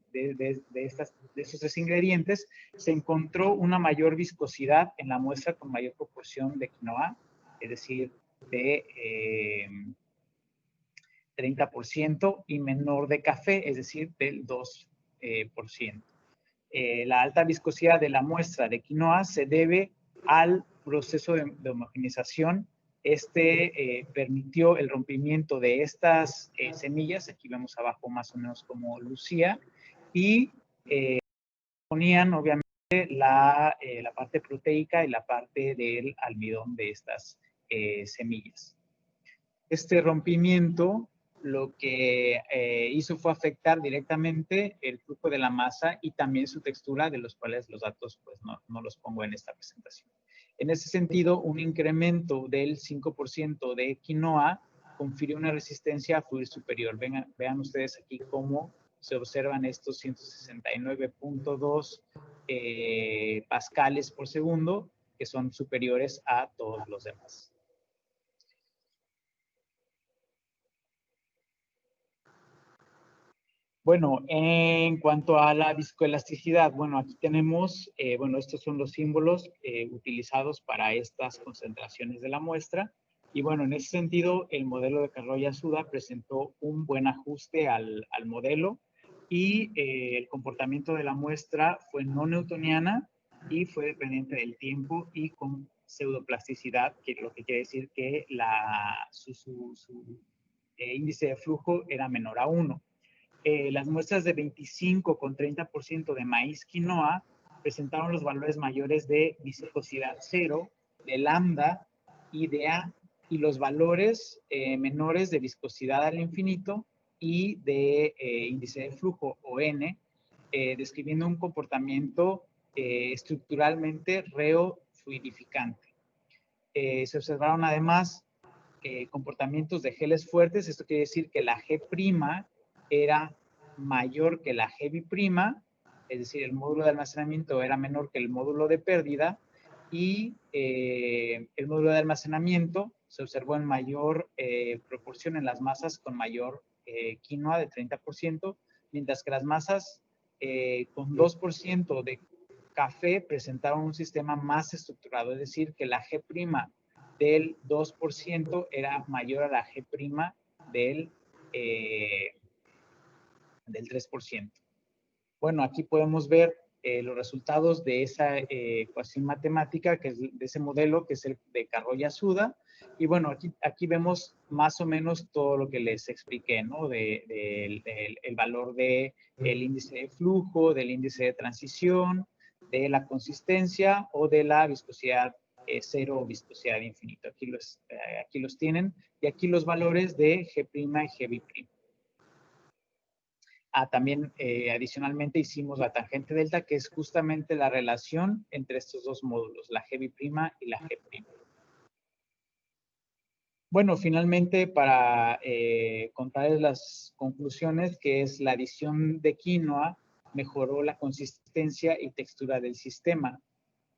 esos tres ingredientes, se encontró una mayor viscosidad en la muestra con mayor proporción de quinoa, es decir, de 30% y menor de café, es decir, del 2%. La alta viscosidad de la muestra de quinoa se debe al proceso de homogeneización. Permitió el rompimiento de estas semillas, aquí vemos abajo más o menos como lucía, y ponían obviamente la parte proteica y la parte del almidón de estas semillas. Este rompimiento lo que hizo fue afectar directamente el flujo de la masa y también su textura, de los cuales los datos pues no los pongo en esta presentación. En ese sentido, un incremento del 5% de quinoa confirió una resistencia a fluir superior. Vean ustedes aquí cómo se observan estos 169.2 pascales por segundo, que son superiores a todos los demás. Bueno, en cuanto a la viscoelasticidad, bueno, aquí tenemos, estos son los símbolos utilizados para estas concentraciones de la muestra. Y bueno, en ese sentido, el modelo de Carroya-Suda presentó un buen ajuste al modelo y el comportamiento de la muestra fue no newtoniana y fue dependiente del tiempo y con pseudoplasticidad, que lo que quiere decir que su índice de flujo era menor a 1. Las muestras de 25 con 30% de maíz quinoa presentaron los valores mayores de viscosidad 0, de lambda y de A, y los valores menores de viscosidad al infinito y de índice de flujo, o N, describiendo un comportamiento estructuralmente reo-fluidificante. Se observaron además comportamientos de geles fuertes. Esto quiere decir que la G' era mayor que la G', es decir, el módulo de almacenamiento era menor que el módulo de pérdida, y el módulo de almacenamiento se observó en mayor proporción en las masas con mayor quinoa de 30%, mientras que las masas con 2% de café presentaron un sistema más estructurado, es decir, que la G' del 2% era mayor a la G' del 3%. Bueno, aquí podemos ver los resultados de esa ecuación matemática, que es de ese modelo, que es el de Carroya-Suda. Y bueno, aquí vemos más o menos todo lo que les expliqué, ¿no? El valor del índice de flujo, del índice de transición, de la consistencia o de la viscosidad 0 o viscosidad infinito. Aquí los tienen. Y aquí los valores de G' y G'. También adicionalmente hicimos la tangente delta, que es justamente la relación entre estos dos módulos, la G' y la G'. Bueno, finalmente para contarles las conclusiones, que es la adición de quinoa mejoró la consistencia y textura del sistema.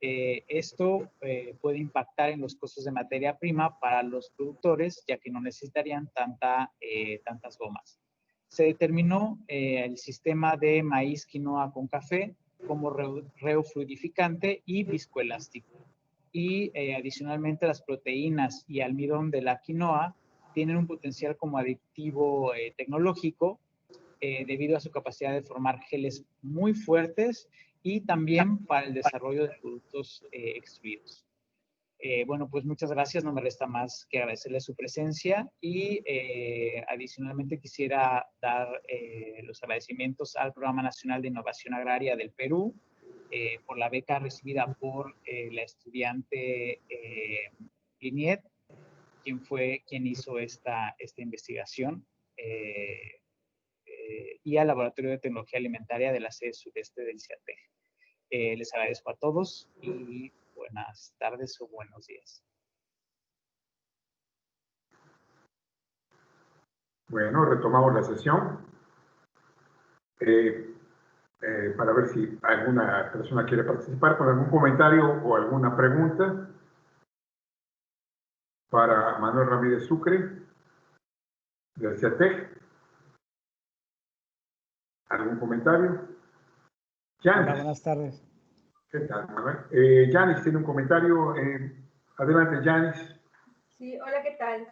Esto puede impactar en los costos de materia prima para los productores, ya que no necesitarían tantas gomas. Se determinó el sistema de maíz quinoa con café como reofluidificante y viscoelástico. Y adicionalmente las proteínas y almidón de la quinoa tienen un potencial como aditivo tecnológico debido a su capacidad de formar geles muy fuertes y también para el desarrollo de productos extruidos. Bueno, pues muchas gracias, no me resta más que agradecerles su presencia y adicionalmente quisiera dar los agradecimientos al Programa Nacional de Innovación Agraria del Perú por la beca recibida por la estudiante Liniet, quien hizo esta investigación, y al Laboratorio de Tecnología Alimentaria de la sede sudeste del CIATEG. Les agradezco a todos y buenas tardes o buenos días. Bueno, retomamos la sesión para ver si alguna persona quiere participar con algún comentario o alguna pregunta para Manuel Ramírez Sucre del CIATEG. ¿Algún comentario? Yanis. Hola, buenas tardes. ¿Qué tal, Manuel? Yanis tiene un comentario. Adelante, Yanis. Sí, hola, ¿qué tal?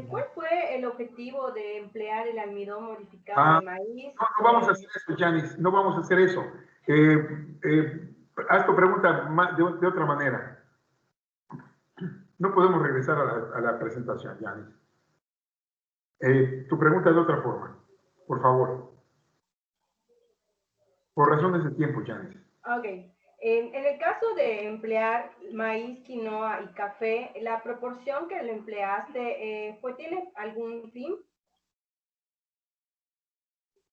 ¿Cuál fue el objetivo de emplear el almidón modificado de maíz? No vamos a hacer eso, Yanis. No vamos a hacer eso. Haz tu pregunta de otra manera. No podemos regresar a la presentación, Yanis. Tu pregunta de otra forma, por favor. Por razones de tiempo, Yanis. Ok. En el caso de emplear maíz, quinoa y café, ¿la proporción que lo empleaste tiene algún fin?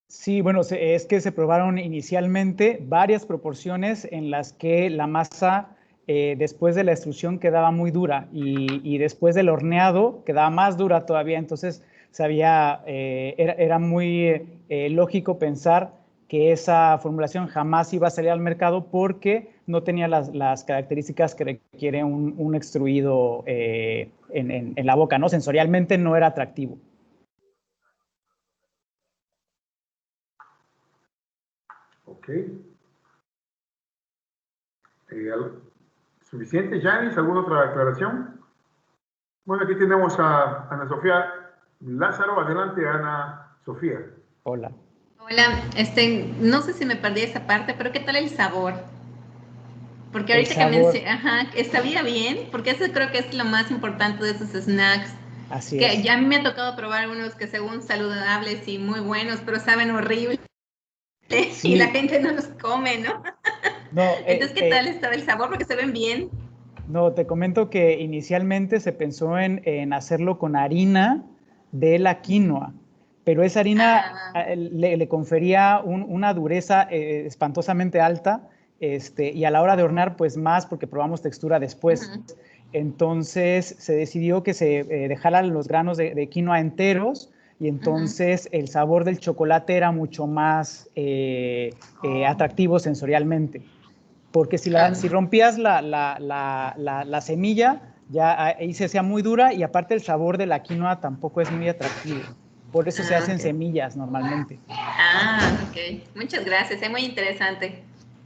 Sí, bueno, es que se probaron inicialmente varias proporciones en las que la masa después de la extrusión quedaba muy dura y después del horneado quedaba más dura todavía. Entonces era muy lógico pensar que esa formulación jamás iba a salir al mercado porque no tenía las características que requiere un extruido en la boca, ¿no? Sensorialmente no era atractivo. Ok. ¿Suficiente, Yanis? ¿Alguna otra aclaración? Bueno, aquí tenemos a Ana Sofía Lázaro. Adelante, Ana Sofía. Hola. Hola, no sé si me perdí esa parte, pero ¿qué tal el sabor? Porque ahorita que mencioné, ¿sabía bien? Porque eso creo que es lo más importante de esos snacks. Así que es. Ya a mí me ha tocado probar unos que según saludables y muy buenos, pero saben horrible. Sí. Y la gente no los come, ¿no? Entonces, ¿qué tal estaba el sabor? Porque se ven bien. No, te comento que inicialmente se pensó en hacerlo con harina de la quinoa, pero esa harina le confería una dureza espantosamente alta, y a la hora de hornear, pues más, porque probamos textura después. Entonces se decidió que se dejaran los granos de quinoa enteros, y entonces el sabor del chocolate era mucho más atractivo sensorialmente. Porque si rompías la semilla, ya ahí se hacía muy dura, y aparte el sabor de la quinoa tampoco es muy atractivo. Por eso se hacen semillas normalmente. Ok. Muchas gracias, es muy interesante.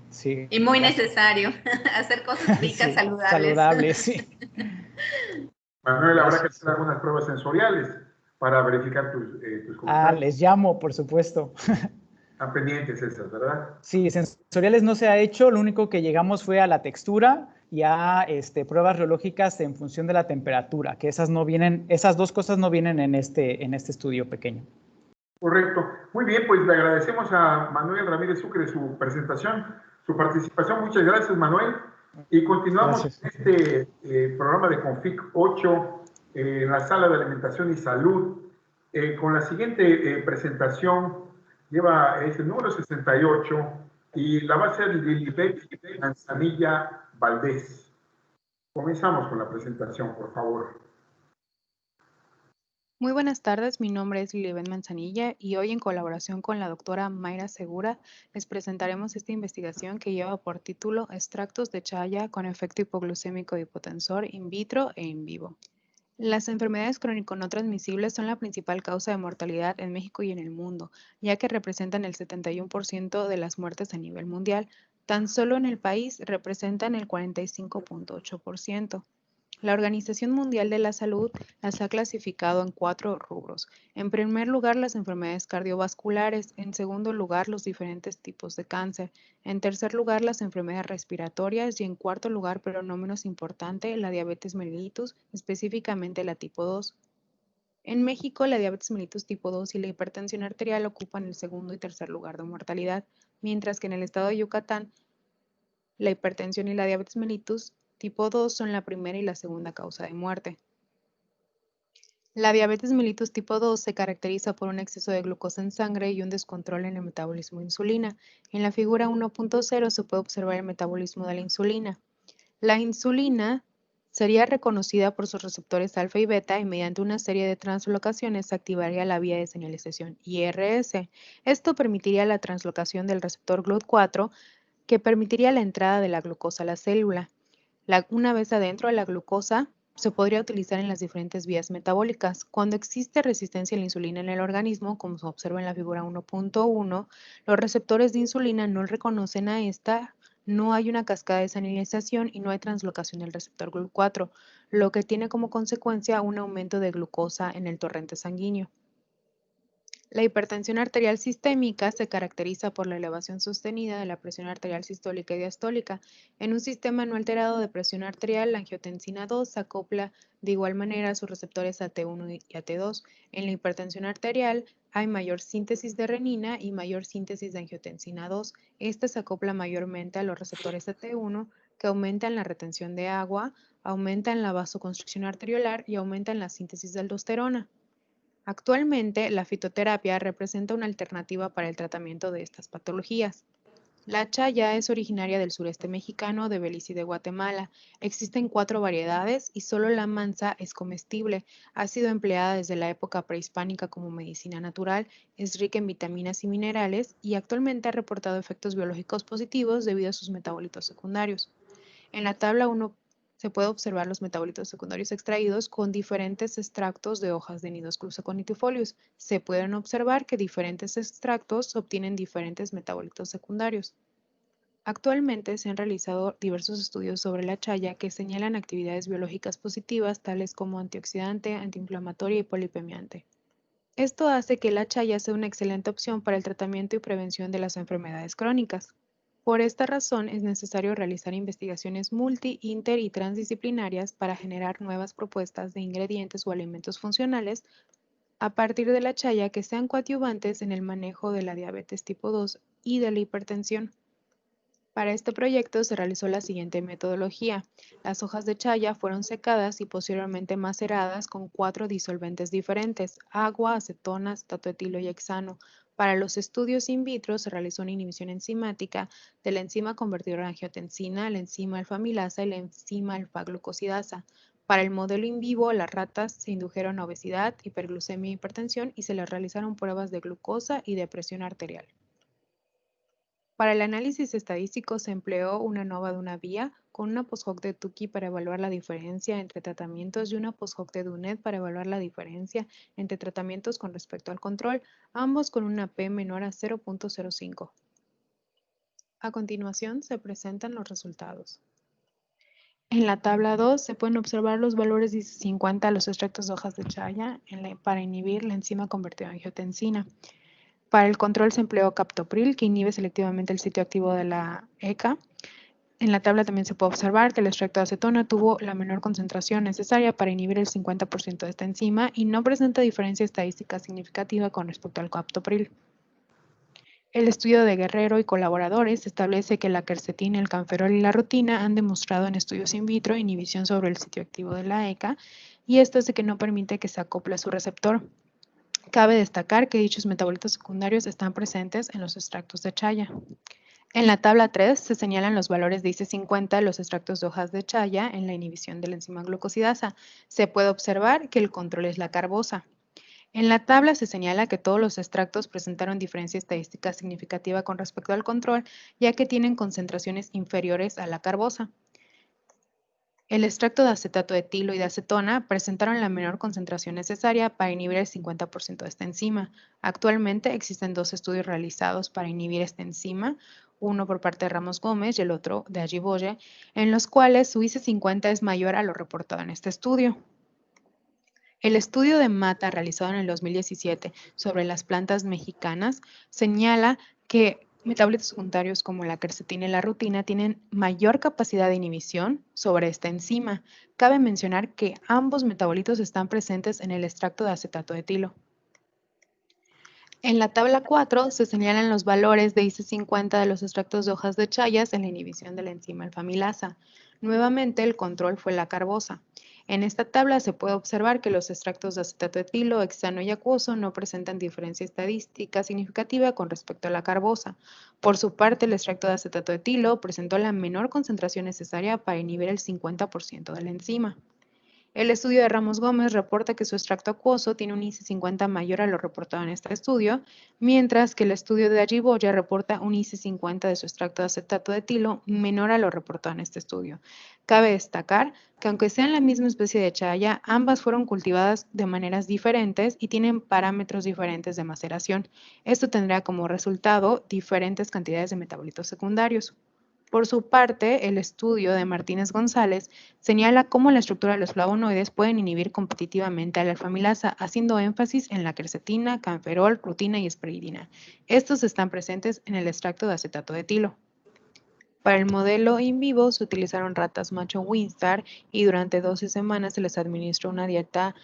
Sí. Y muy necesario hacer cosas ricas, sí, saludables. Saludables, sí. Manuel, habrá que hacer algunas pruebas sensoriales para verificar tus comentarios. Les llamo, por supuesto. Están pendientes esas, ¿verdad? Sí, sensoriales no se ha hecho, lo único que llegamos fue a la textura y a pruebas reológicas en función de la temperatura, que esas dos cosas no vienen en este estudio pequeño. Correcto. Muy bien, pues le agradecemos a Manuel Ramírez Sucre su presentación, su participación. Muchas gracias, Manuel. Y continuamos este programa de Confic 8 en la Sala de Alimentación y Salud con la siguiente presentación. Es el número 68 y la va a hacer Lilibet Manzanilla Valdés. Comenzamos con la presentación, por favor. Muy buenas tardes, mi nombre es Lilibet Manzanilla y hoy en colaboración con la doctora Mayra Segura les presentaremos esta investigación que lleva por título Extractos de chaya con efecto hipoglucémico hipotensor in vitro e in vivo. Las enfermedades crónico no transmisibles son la principal causa de mortalidad en México y en el mundo, ya que representan el 71% de las muertes a nivel mundial. Tan solo en el país representan el 45.8%. La Organización Mundial de la Salud las ha clasificado en 4 rubros. En primer lugar, las enfermedades cardiovasculares. En segundo lugar, los diferentes tipos de cáncer. En tercer lugar, las enfermedades respiratorias. Y en cuarto lugar, pero no menos importante, la diabetes mellitus, específicamente la tipo 2. En México, la diabetes mellitus tipo 2 y la hipertensión arterial ocupan el segundo y tercer lugar de mortalidad, mientras que en el estado de Yucatán, la hipertensión y la diabetes mellitus tipo 2 son la primera y la segunda causa de muerte. La diabetes mellitus tipo 2 se caracteriza por un exceso de glucosa en sangre y un descontrol en el metabolismo de insulina. En la figura 1.0 se puede observar el metabolismo de la insulina. La insulina sería reconocida por sus receptores alfa y beta y mediante una serie de translocaciones activaría la vía de señalización IRS. Esto permitiría la translocación del receptor GLUT4 que permitiría la entrada de la glucosa a la célula. Una vez adentro de la glucosa, se podría utilizar en las diferentes vías metabólicas. Cuando existe resistencia a la insulina en el organismo, como se observa en la figura 1.1, los receptores de insulina no reconocen a esta, no hay una cascada de señalización y no hay translocación del receptor GLUT4, lo que tiene como consecuencia un aumento de glucosa en el torrente sanguíneo. La hipertensión arterial sistémica se caracteriza por la elevación sostenida de la presión arterial sistólica y diastólica. En un sistema no alterado de presión arterial, la angiotensina 2 se acopla de igual manera a sus receptores AT1 y AT2. En la hipertensión arterial hay mayor síntesis de renina y mayor síntesis de angiotensina 2. Esta se acopla mayormente a los receptores AT1 que aumentan la retención de agua, aumentan la vasoconstricción arteriolar y aumentan la síntesis de aldosterona. Actualmente, la fitoterapia representa una alternativa para el tratamiento de estas patologías. La chaya es originaria del sureste mexicano, de Belice y de Guatemala. Existen 4 variedades y solo la mansa es comestible. Ha sido empleada desde la época prehispánica como medicina natural, es rica en vitaminas y minerales y actualmente ha reportado efectos biológicos positivos debido a sus metabolitos secundarios. En la tabla 1 se puede observar los metabolitos secundarios extraídos con diferentes extractos de hojas de Nidus cruzaconithifolius. Se pueden observar que diferentes extractos obtienen diferentes metabolitos secundarios. Actualmente se han realizado diversos estudios sobre la chaya que señalan actividades biológicas positivas tales como antioxidante, antiinflamatoria y polipemiante. Esto hace que la chaya sea una excelente opción para el tratamiento y prevención de las enfermedades crónicas. Por esta razón es necesario realizar investigaciones multi-, inter- y transdisciplinarias para generar nuevas propuestas de ingredientes o alimentos funcionales a partir de la chaya que sean coadyuvantes en el manejo de la diabetes tipo 2 y de la hipertensión. Para este proyecto se realizó la siguiente metodología. Las hojas de chaya fueron secadas y posteriormente maceradas con 4 disolventes diferentes: agua, acetona, acetato etilo y hexano. Para los estudios in vitro se realizó una inhibición enzimática de la enzima convertidora de angiotensina, la enzima alfa-amilasa y la enzima alfa-glucosidasa. Para el modelo in vivo, las ratas se indujeron a obesidad, hiperglucemia e hipertensión y se les realizaron pruebas de glucosa y de presión arterial. Para el análisis estadístico se empleó una ANOVA de una vía con una post-hoc de Tukey para evaluar la diferencia entre tratamientos y una post-hoc de Dunet para evaluar la diferencia entre tratamientos con respecto al control, ambos con una P menor a 0.05. A continuación se presentan los resultados. En la tabla 2 se pueden observar los valores de 50 a los extractos de hojas de chaya para inhibir la enzima convertida en angiotensina. Para el control se empleó captopril, que inhibe selectivamente el sitio activo de la ECA. En la tabla también se puede observar que el extracto de acetona tuvo la menor concentración necesaria para inhibir el 50% de esta enzima y no presenta diferencia estadística significativa con respecto al captopril. El estudio de Guerrero y colaboradores establece que la quercetina, el canferol y la rutina han demostrado en estudios in vitro inhibición sobre el sitio activo de la ECA y esto hace que no permite que se acople a su receptor. Cabe destacar que dichos metabolitos secundarios están presentes en los extractos de chaya. En la tabla 3 se señalan los valores de IC50 de los extractos de hojas de chaya en la inhibición de la enzima glucosidasa. Se puede observar que el control es la carbosa. En la tabla se señala que todos los extractos presentaron diferencia estadística significativa con respecto al control, ya que tienen concentraciones inferiores a la carbosa. El extracto de acetato de etilo y de acetona presentaron la menor concentración necesaria para inhibir el 50% de esta enzima. Actualmente existen 2 estudios realizados para inhibir esta enzima, uno por parte de Ramos Gómez y el otro de Ajiboye, en los cuales su IC50 es mayor a lo reportado en este estudio. El estudio de Mata realizado en el 2017 sobre las plantas mexicanas señala que metabolitos secundarios como la quercetina y la rutina tienen mayor capacidad de inhibición sobre esta enzima. Cabe mencionar que ambos metabolitos están presentes en el extracto de acetato de etilo. En la tabla 4 se señalan los valores de IC50 de los extractos de hojas de chayas en la inhibición de la enzima alfamilasa. Nuevamente, el control fue la carbosa. En esta tabla se puede observar que los extractos de acetato de etilo, hexano y acuoso no presentan diferencia estadística significativa con respecto a la carbosa. Por su parte, el extracto de acetato de etilo presentó la menor concentración necesaria para inhibir el 50% de la enzima. El estudio de Ramos Gómez reporta que su extracto acuoso tiene un IC50 mayor a lo reportado en este estudio, mientras que el estudio de Ajiboye reporta un IC50 de su extracto de acetato de etilo menor a lo reportado en este estudio. Cabe destacar que aunque sean la misma especie de chaya, ambas fueron cultivadas de maneras diferentes y tienen parámetros diferentes de maceración. Esto tendrá como resultado diferentes cantidades de metabolitos secundarios. Por su parte, el estudio de Martínez González señala cómo la estructura de los flavonoides pueden inhibir competitivamente a la alfamilasa, haciendo énfasis en la quercetina, canferol, rutina y esperidina. Estos están presentes en el extracto de acetato de etilo. Para el modelo in vivo se utilizaron ratas macho Winstar y durante 12 semanas se les administró una dieta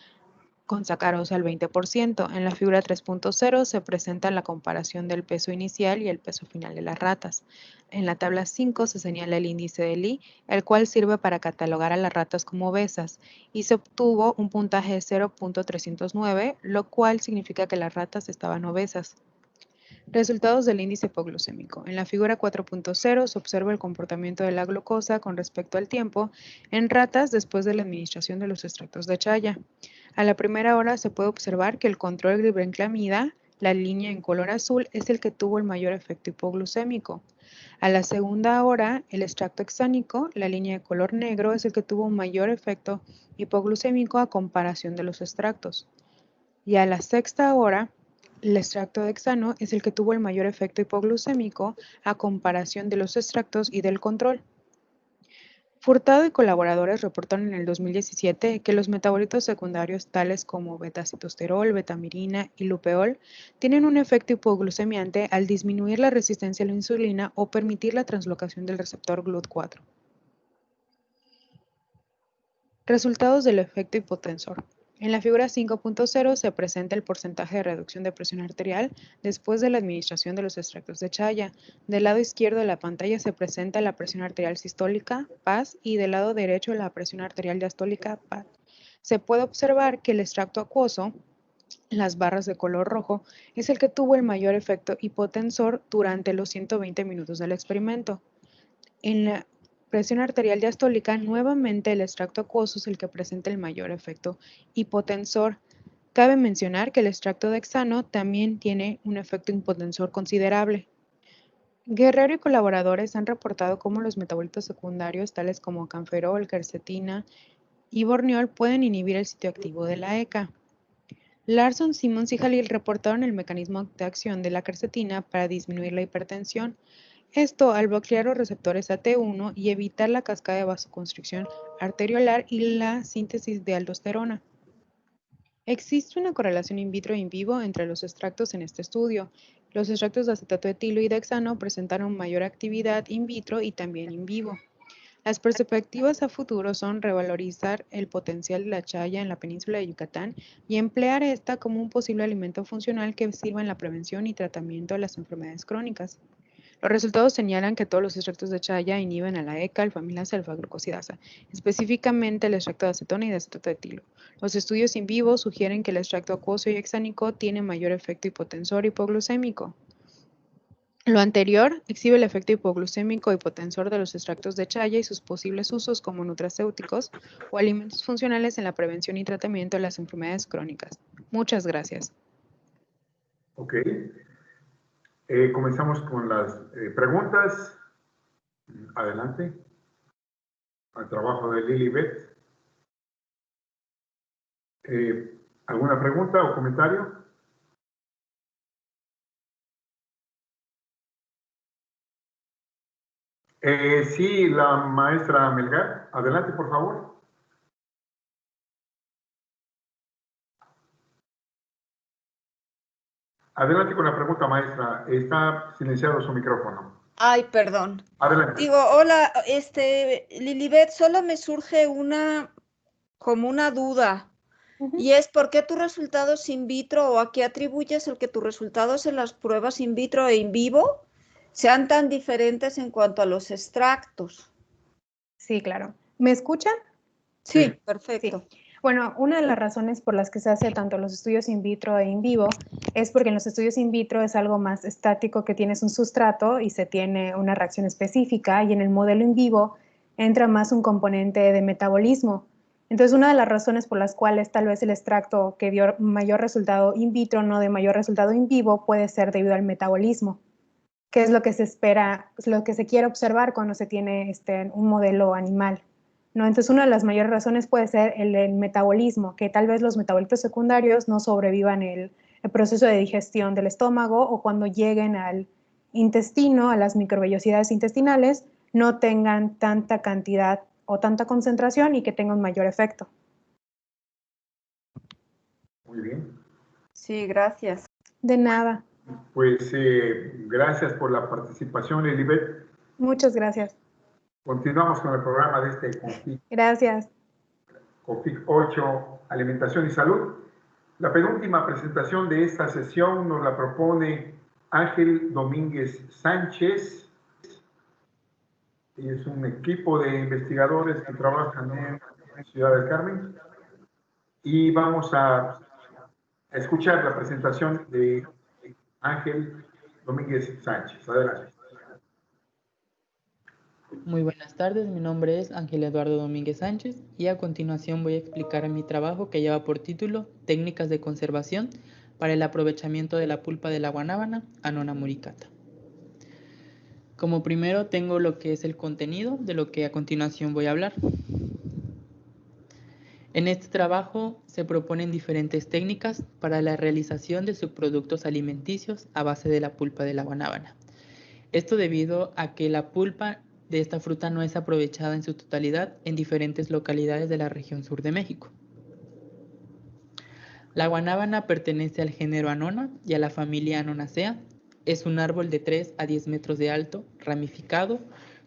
con sacarosa al 20%. En la figura 3.0 se presenta la comparación del peso inicial y el peso final de las ratas. En la tabla 5 se señala el índice de Lee, el cual sirve para catalogar a las ratas como obesas, y se obtuvo un puntaje de 0.309, lo cual significa que las ratas estaban obesas. Resultados del índice hipoglucémico. En la figura 4.0 se observa el comportamiento de la glucosa con respecto al tiempo en ratas después de la administración de los extractos de chaya. A la primera hora se puede observar que el control glibenclamida, la línea en color azul, es el que tuvo el mayor efecto hipoglucémico. A la segunda hora, el extracto hexánico, la línea de color negro, es el que tuvo un mayor efecto hipoglucémico a comparación de los extractos. Y a la sexta hora, el extracto de hexano es el que tuvo el mayor efecto hipoglucémico a comparación de los extractos y del control. Furtado y colaboradores reportaron en el 2017 que los metabolitos secundarios tales como beta-citosterol, betamirina y lupeol tienen un efecto hipoglucemiante al disminuir la resistencia a la insulina o permitir la translocación del receptor GLUT4. Resultados del efecto hipotensor. En la figura 5.0 se presenta el porcentaje de reducción de presión arterial después de la administración de los extractos de chaya. Del lado izquierdo de la pantalla se presenta la presión arterial sistólica, PAS, y del lado derecho la presión arterial diastólica, PAD. Se puede observar que el extracto acuoso, las barras de color rojo, es el que tuvo el mayor efecto hipotensor durante los 120 minutos del experimento. En la presión arterial diastólica, nuevamente el extracto acuoso es el que presenta el mayor efecto hipotensor. Cabe mencionar que el extracto de hexano también tiene un efecto hipotensor considerable. Guerrero y colaboradores han reportado cómo los metabolitos secundarios, tales como canferol, quercetina y borneol, pueden inhibir el sitio activo de la ECA. Larson, Simmons y Jalil reportaron el mecanismo de acción de la quercetina para disminuir la hipertensión. Esto al bloquear los receptores AT1 y evitar la cascada de vasoconstricción arteriolar y la síntesis de aldosterona. Existe una correlación in vitro e in vivo entre los extractos en este estudio. Los extractos de acetato de etilo y de hexano presentaron mayor actividad in vitro y también in vivo. Las perspectivas a futuro son revalorizar el potencial de la chaya en la península de Yucatán y emplear esta como un posible alimento funcional que sirva en la prevención y tratamiento de las enfermedades crónicas. Los resultados señalan que todos los extractos de chaya inhiben a la ECA, alfamilasa y alfa-glucosidasa, específicamente el extracto de acetona y de acetato de etilo. Los estudios in vivo sugieren que el extracto acuoso y hexánico tiene mayor efecto hipotensor y hipoglucémico. Lo anterior exhibe el efecto hipoglucémico hipotensor de los extractos de chaya y sus posibles usos como nutracéuticos o alimentos funcionales en la prevención y tratamiento de las enfermedades crónicas. Muchas gracias. Ok. Comenzamos con las preguntas. Adelante. Al trabajo de Lilibet. ¿Alguna pregunta o comentario? Sí, la maestra Melgar. Adelante, por favor. Adelante con la pregunta, maestra. Está silenciado su micrófono. Ay, perdón. Adelante. Digo, hola, Lilibet, solo me surge como una duda. Y es ¿por qué tus resultados in vitro o a qué atribuyes el que tus resultados en las pruebas in vitro e in vivo sean tan diferentes en cuanto a los extractos? Sí, claro. ¿Me escuchan? Sí, perfecto. Sí. Bueno, una de las razones por las que se hace tanto los estudios in vitro e in vivo es porque en los estudios in vitro es algo más estático, que tienes un sustrato y se tiene una reacción específica, y en el modelo in vivo entra más un componente de metabolismo. Entonces, una de las razones por las cuales tal vez el extracto que dio mayor resultado in vitro no de mayor resultado in vivo puede ser debido al metabolismo, que es lo que se espera, es lo que se quiere observar cuando se tiene un modelo animal, ¿no? Entonces, una de las mayores razones puede ser el metabolismo, que tal vez los metabolitos secundarios no sobrevivan el proceso de digestión del estómago, o cuando lleguen al intestino, a las microvellosidades intestinales, no tengan tanta cantidad o tanta concentración y que tengan mayor efecto. Muy bien. Sí, gracias. De nada. Pues gracias por la participación, Elibet. Muchas gracias. Continuamos con el programa de este CONFIT. Gracias. CONFIT 8, Alimentación y Salud. La penúltima presentación de esta sesión nos la propone Ángel Domínguez Sánchez. Es un equipo de investigadores que trabajan en Ciudad del Carmen. Y vamos a escuchar la presentación de Ángel Domínguez Sánchez. Adelante. Muy buenas tardes, mi nombre es Ángel Eduardo Domínguez Sánchez y a continuación voy a explicar mi trabajo que lleva por título Técnicas de conservación para el aprovechamiento de la pulpa de la guanábana Annona muricata. Como primero tengo lo que es el contenido de lo que a continuación voy a hablar. En este trabajo se proponen diferentes técnicas para la realización de subproductos alimenticios a base de la pulpa de la guanábana. Esto debido a que la pulpa de esta fruta no es aprovechada en su totalidad en diferentes localidades de la región sur de México. La guanábana pertenece al género Annona y a la familia Annonaceae. Es un árbol de 3 a 10 metros de alto, ramificado,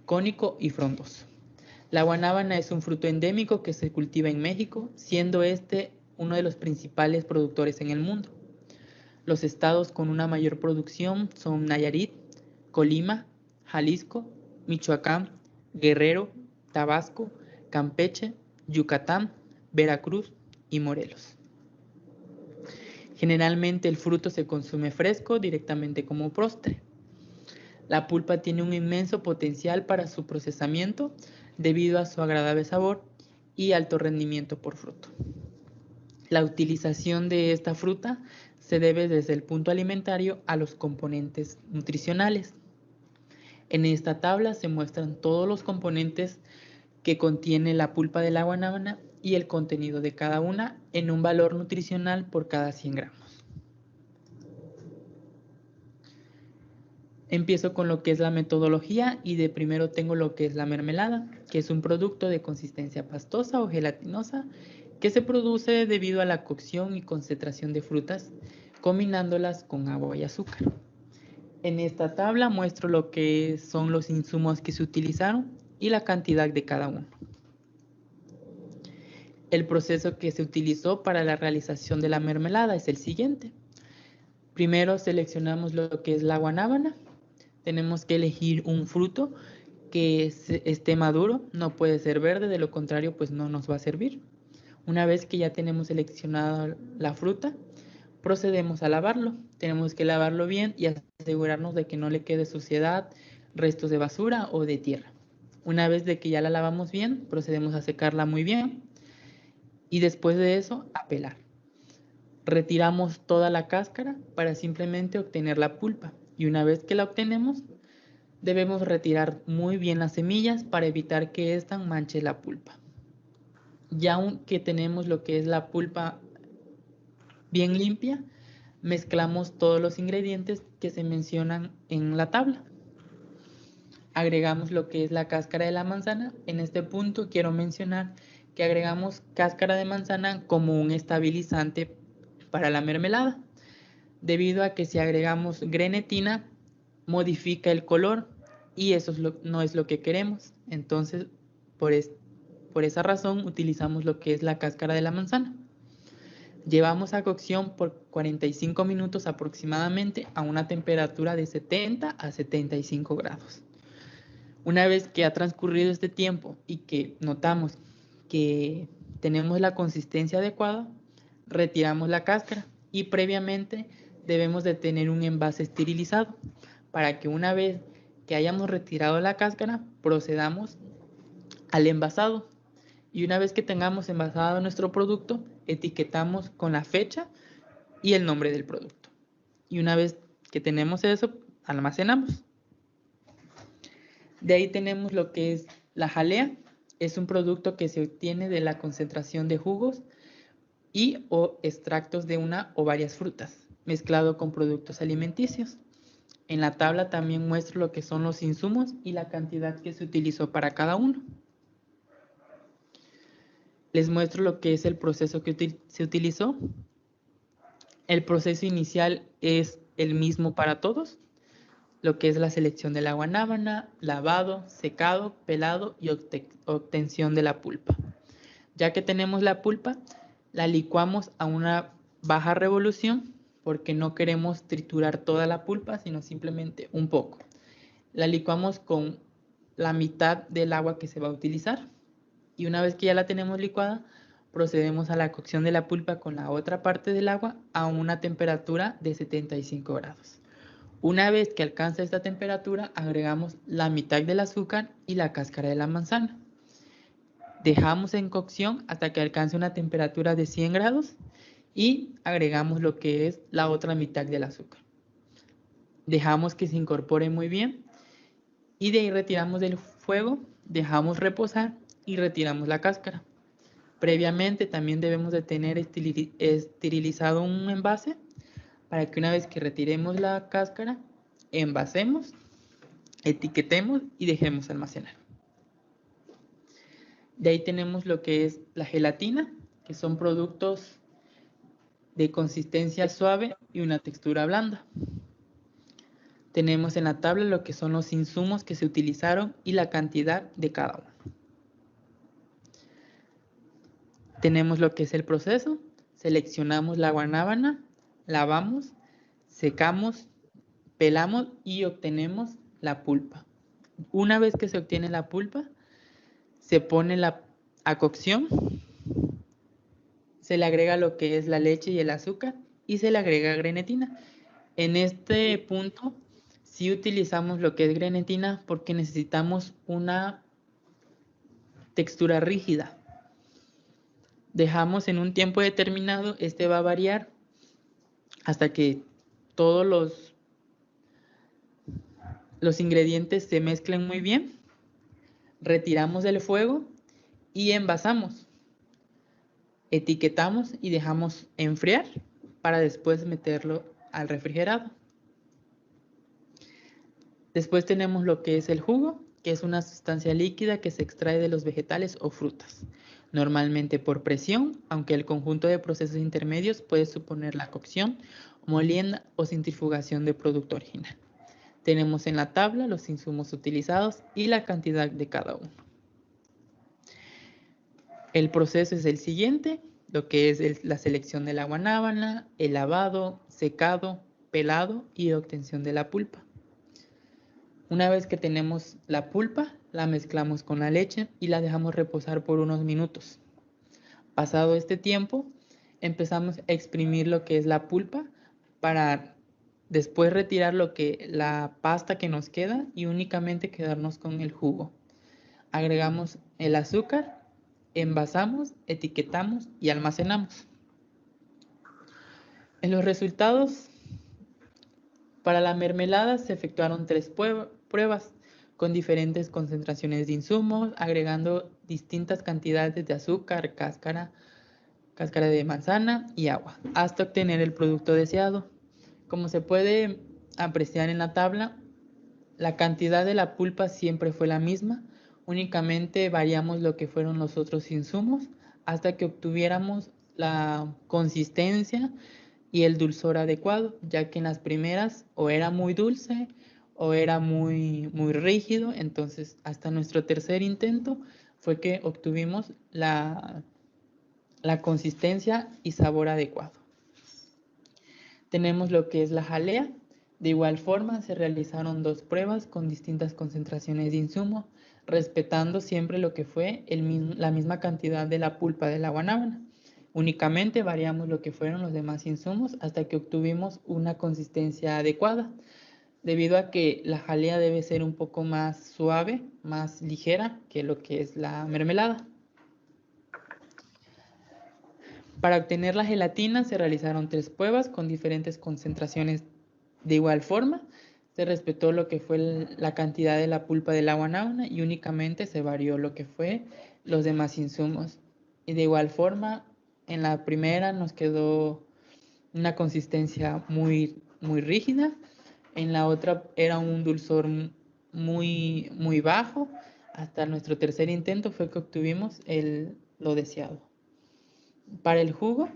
cónico y frondoso. La guanábana es un fruto endémico que se cultiva en México, siendo este uno de los principales productores en el mundo. Los estados con una mayor producción son Nayarit, Colima, Jalisco, Michoacán, Guerrero, Tabasco, Campeche, Yucatán, Veracruz y Morelos. Generalmente el fruto se consume fresco directamente como postre. La pulpa tiene un inmenso potencial para su procesamiento debido a su agradable sabor y alto rendimiento por fruto. La utilización de esta fruta se debe desde el punto alimentario a los componentes nutricionales. En esta tabla se muestran todos los componentes que contiene la pulpa de la guanábana y el contenido de cada una en un valor nutricional por cada 100 gramos. Empiezo con lo que es la metodología y de primero tengo lo que es la mermelada, que es un producto de consistencia pastosa o gelatinosa que se produce debido a la cocción y concentración de frutas combinándolas con agua y azúcar. En esta tabla muestro lo que son los insumos que se utilizaron y la cantidad de cada uno. El proceso que se utilizó para la realización de la mermelada es el siguiente. Primero seleccionamos lo que es la guanábana. Tenemos que elegir un fruto que esté maduro, no puede ser verde, de lo contrario pues no nos va a servir. Una vez que ya tenemos seleccionada la fruta, procedemos a lavarlo. Tenemos que lavarlo bien y asegurarnos de que no le quede suciedad, restos de basura o de tierra. Una vez de que ya la lavamos bien, procedemos a secarla muy bien y después de eso a pelar. Retiramos toda la cáscara para simplemente obtener la pulpa. Y una vez que la obtenemos, debemos retirar muy bien las semillas para evitar que ésta manche la pulpa. Ya que tenemos lo que es la pulpa bien limpia, mezclamos todos los ingredientes que se mencionan en la tabla. Agregamos lo que es la cáscara de la manzana. En este punto quiero mencionar que agregamos cáscara de manzana como un estabilizante para la mermelada, debido a que si agregamos grenetina modifica el color y eso no es lo que queremos. Entonces, por esa razón utilizamos lo que es la cáscara de la manzana. Llevamos a cocción por 45 minutos aproximadamente a una temperatura de 70 a 75 grados. Una vez que ha transcurrido este tiempo y que notamos que tenemos la consistencia adecuada, retiramos la cáscara y previamente debemos de tener un envase esterilizado para que una vez que hayamos retirado la cáscara procedamos al envasado. Y una vez que tengamos envasado nuestro producto, etiquetamos con la fecha y el nombre del producto. Y una vez que tenemos eso, almacenamos. De ahí tenemos lo que es la jalea. Es un producto que se obtiene de la concentración de jugos y o extractos de una o varias frutas, mezclado con productos alimenticios. En la tabla también muestro lo que son los insumos y la cantidad que se utilizó para cada uno. Les muestro lo que es el proceso que se utilizó. El proceso inicial es el mismo para todos, lo que es la selección de la guanábana, lavado, secado, pelado y obtención de la pulpa. Ya que tenemos la pulpa, la licuamos a una baja revolución porque no queremos triturar toda la pulpa, sino simplemente un poco. La licuamos con la mitad del agua que se va a utilizar. Y una vez que ya la tenemos licuada, procedemos a la cocción de la pulpa con la otra parte del agua a una temperatura de 75 grados. Una vez que alcanza esta temperatura, agregamos la mitad del azúcar y la cáscara de la manzana. Dejamos en cocción hasta que alcance una temperatura de 100 grados y agregamos lo que es la otra mitad del azúcar. Dejamos que se incorpore muy bien y de ahí retiramos del fuego, dejamos reposar y retiramos la cáscara. Previamente también debemos de tener esterilizado un envase para que una vez que retiremos la cáscara, envasemos, etiquetemos y dejemos almacenar. De ahí tenemos lo que es la gelatina, que son productos de consistencia suave y una textura blanda. Tenemos en la tabla lo que son los insumos que se utilizaron y la cantidad de cada uno. Tenemos lo que es el proceso. Seleccionamos la guanábana, lavamos, secamos, pelamos y obtenemos la pulpa. Una vez que se obtiene la pulpa, se pone a cocción, se le agrega lo que es la leche y el azúcar y se le agrega grenetina. En este punto sí utilizamos lo que es grenetina porque necesitamos una textura rígida. Dejamos en un tiempo determinado, este va a variar hasta que todos los ingredientes se mezclen muy bien. Retiramos del fuego y envasamos. Etiquetamos y dejamos enfriar para después meterlo al refrigerado. Después tenemos lo que es el jugo, que es una sustancia líquida que se extrae de los vegetales o frutas, normalmente por presión, aunque el conjunto de procesos intermedios puede suponer la cocción, molienda o centrifugación del producto original. Tenemos en la tabla los insumos utilizados y la cantidad de cada uno. El proceso es el siguiente, lo que es la selección de la guanábana, el lavado, secado, pelado y obtención de la pulpa. Una vez que tenemos la pulpa, la mezclamos con la leche y la dejamos reposar por unos minutos. Pasado este tiempo, empezamos a exprimir lo que es la pulpa para después retirar la pasta que nos queda y únicamente quedarnos con el jugo. Agregamos el azúcar, envasamos, etiquetamos y almacenamos. En los resultados, para la mermelada se efectuaron 3 pruebas con diferentes concentraciones de insumos, agregando distintas cantidades de azúcar, cáscara de manzana y agua, hasta obtener el producto deseado. Como se puede apreciar en la tabla, la cantidad de la pulpa siempre fue la misma, únicamente variamos lo que fueron los otros insumos hasta que obtuviéramos la consistencia y el dulzor adecuado, ya que en las primeras o era muy dulce o era muy rígido. Entonces hasta nuestro tercer intento fue que obtuvimos la consistencia y sabor adecuado. Tenemos lo que es la jalea. De igual forma se realizaron 2 pruebas con distintas concentraciones de insumo, respetando siempre lo que fue la misma cantidad de la pulpa de la guanábana. Únicamente variamos lo que fueron los demás insumos hasta que obtuvimos una consistencia adecuada, debido a que la jalea debe ser un poco más suave, más ligera que lo que es la mermelada. Para obtener la gelatina se realizaron 3 pruebas con diferentes concentraciones. De igual forma, se respetó lo que fue la cantidad de la pulpa de la guanábana y únicamente se varió lo que fue los demás insumos. Y de igual forma, en la primera nos quedó una consistencia muy rígida, en la otra era un dulzor muy bajo. Hasta nuestro tercer intento fue que obtuvimos lo deseado. Para el jugo,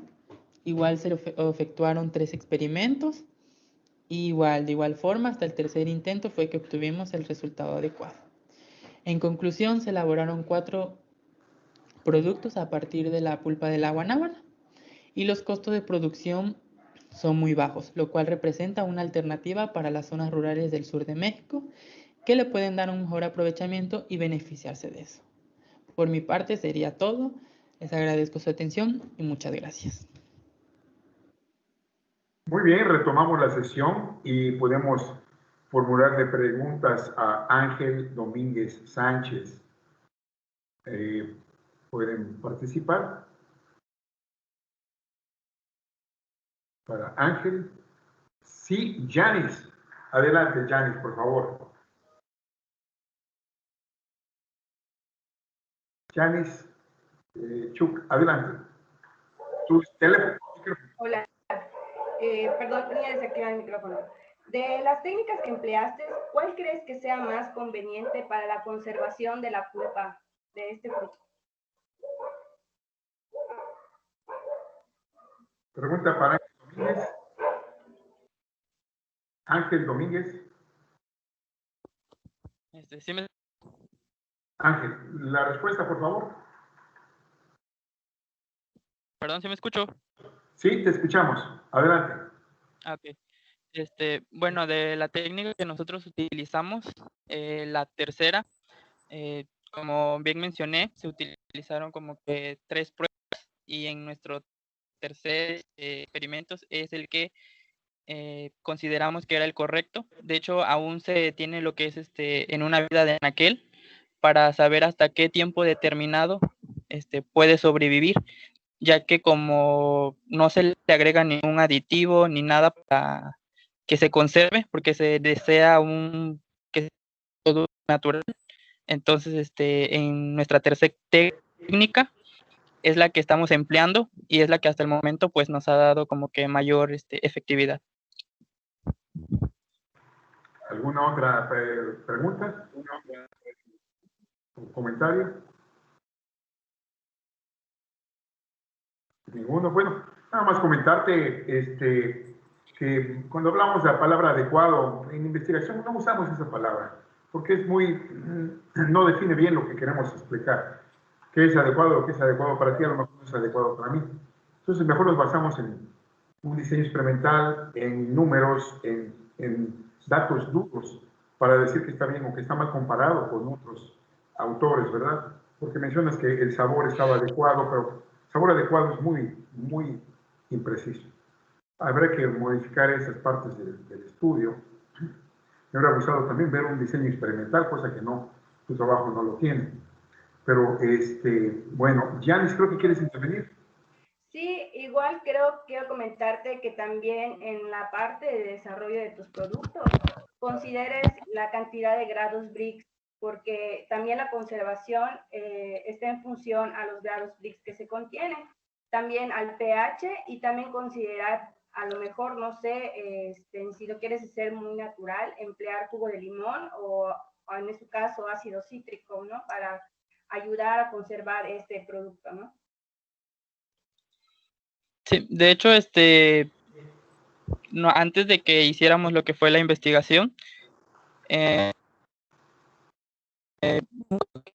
igual se efectuaron 3 experimentos. Y de igual forma, hasta el tercer intento fue que obtuvimos el resultado adecuado. En conclusión, se elaboraron 4 productos a partir de la pulpa de la guanábana y los costos de producción son muy bajos, lo cual representa una alternativa para las zonas rurales del sur de México que le pueden dar un mejor aprovechamiento y beneficiarse de eso. Por mi parte sería todo. Les agradezco su atención y muchas gracias. Muy bien, retomamos la sesión y podemos formularle preguntas a Ángel Domínguez Sánchez. ¿Pueden participar? Para Ángel. Sí, Yanis. Adelante, Yanis, por favor. Yanis Chuk, adelante. Tu teléfono. Hola. Perdón, tenía desactivado el micrófono. De las técnicas que empleaste, ¿cuál crees que sea más conveniente para la conservación de la pulpa de este fruto? Pregunta para Ángel Domínguez. Ángel Domínguez. ¿Sí me... Ángel, la respuesta, por favor. Perdón, ¿sí me escucho? Sí, te escuchamos. Adelante. Ok. Bueno, de la técnica que nosotros utilizamos, la tercera, como bien mencioné, se utilizaron como que 3 pruebas y en nuestro tercer experimento es el que consideramos que era el correcto. De hecho, aún se tiene lo que es en una vida de anaquel para saber hasta qué tiempo determinado puede sobrevivir, ya que como no se le agrega ningún aditivo ni nada para que se conserve, porque se desea que sea todo natural. Entonces, en nuestra tercera técnica es la que estamos empleando y es la que hasta el momento pues nos ha dado como que mayor efectividad. ¿Alguna otra pregunta? ¿Un comentario? Ninguno. Bueno, nada más comentarte que cuando hablamos de la palabra adecuado, en investigación no usamos esa palabra, porque es no define bien lo que queremos explicar. ¿Qué es adecuado? Lo que es adecuado para ti a lo mejor no es adecuado para mí. Entonces mejor nos basamos en un diseño experimental, en números, en datos duros, para decir que está bien o que está mal comparado con otros autores, ¿verdad? Porque mencionas que el sabor estaba adecuado, pero el sabor adecuado es muy impreciso. Habrá que modificar esas partes del estudio. Me hubiera gustado también ver un diseño experimental, cosa que tu trabajo no lo tiene. Pero, bueno, Yanis, creo que quieres intervenir. Sí, igual quiero comentarte que también en la parte de desarrollo de tus productos consideres la cantidad de grados Brix, porque también la conservación está en función a los grados Brix que se contienen, también al pH y también considerar, a lo mejor, no sé, si lo quieres hacer muy natural, emplear jugo de limón o en este caso ácido cítrico, ¿no? Para ayudar a conservar este producto, ¿no? Sí, de hecho, no, antes de que hiciéramos lo que fue la investigación,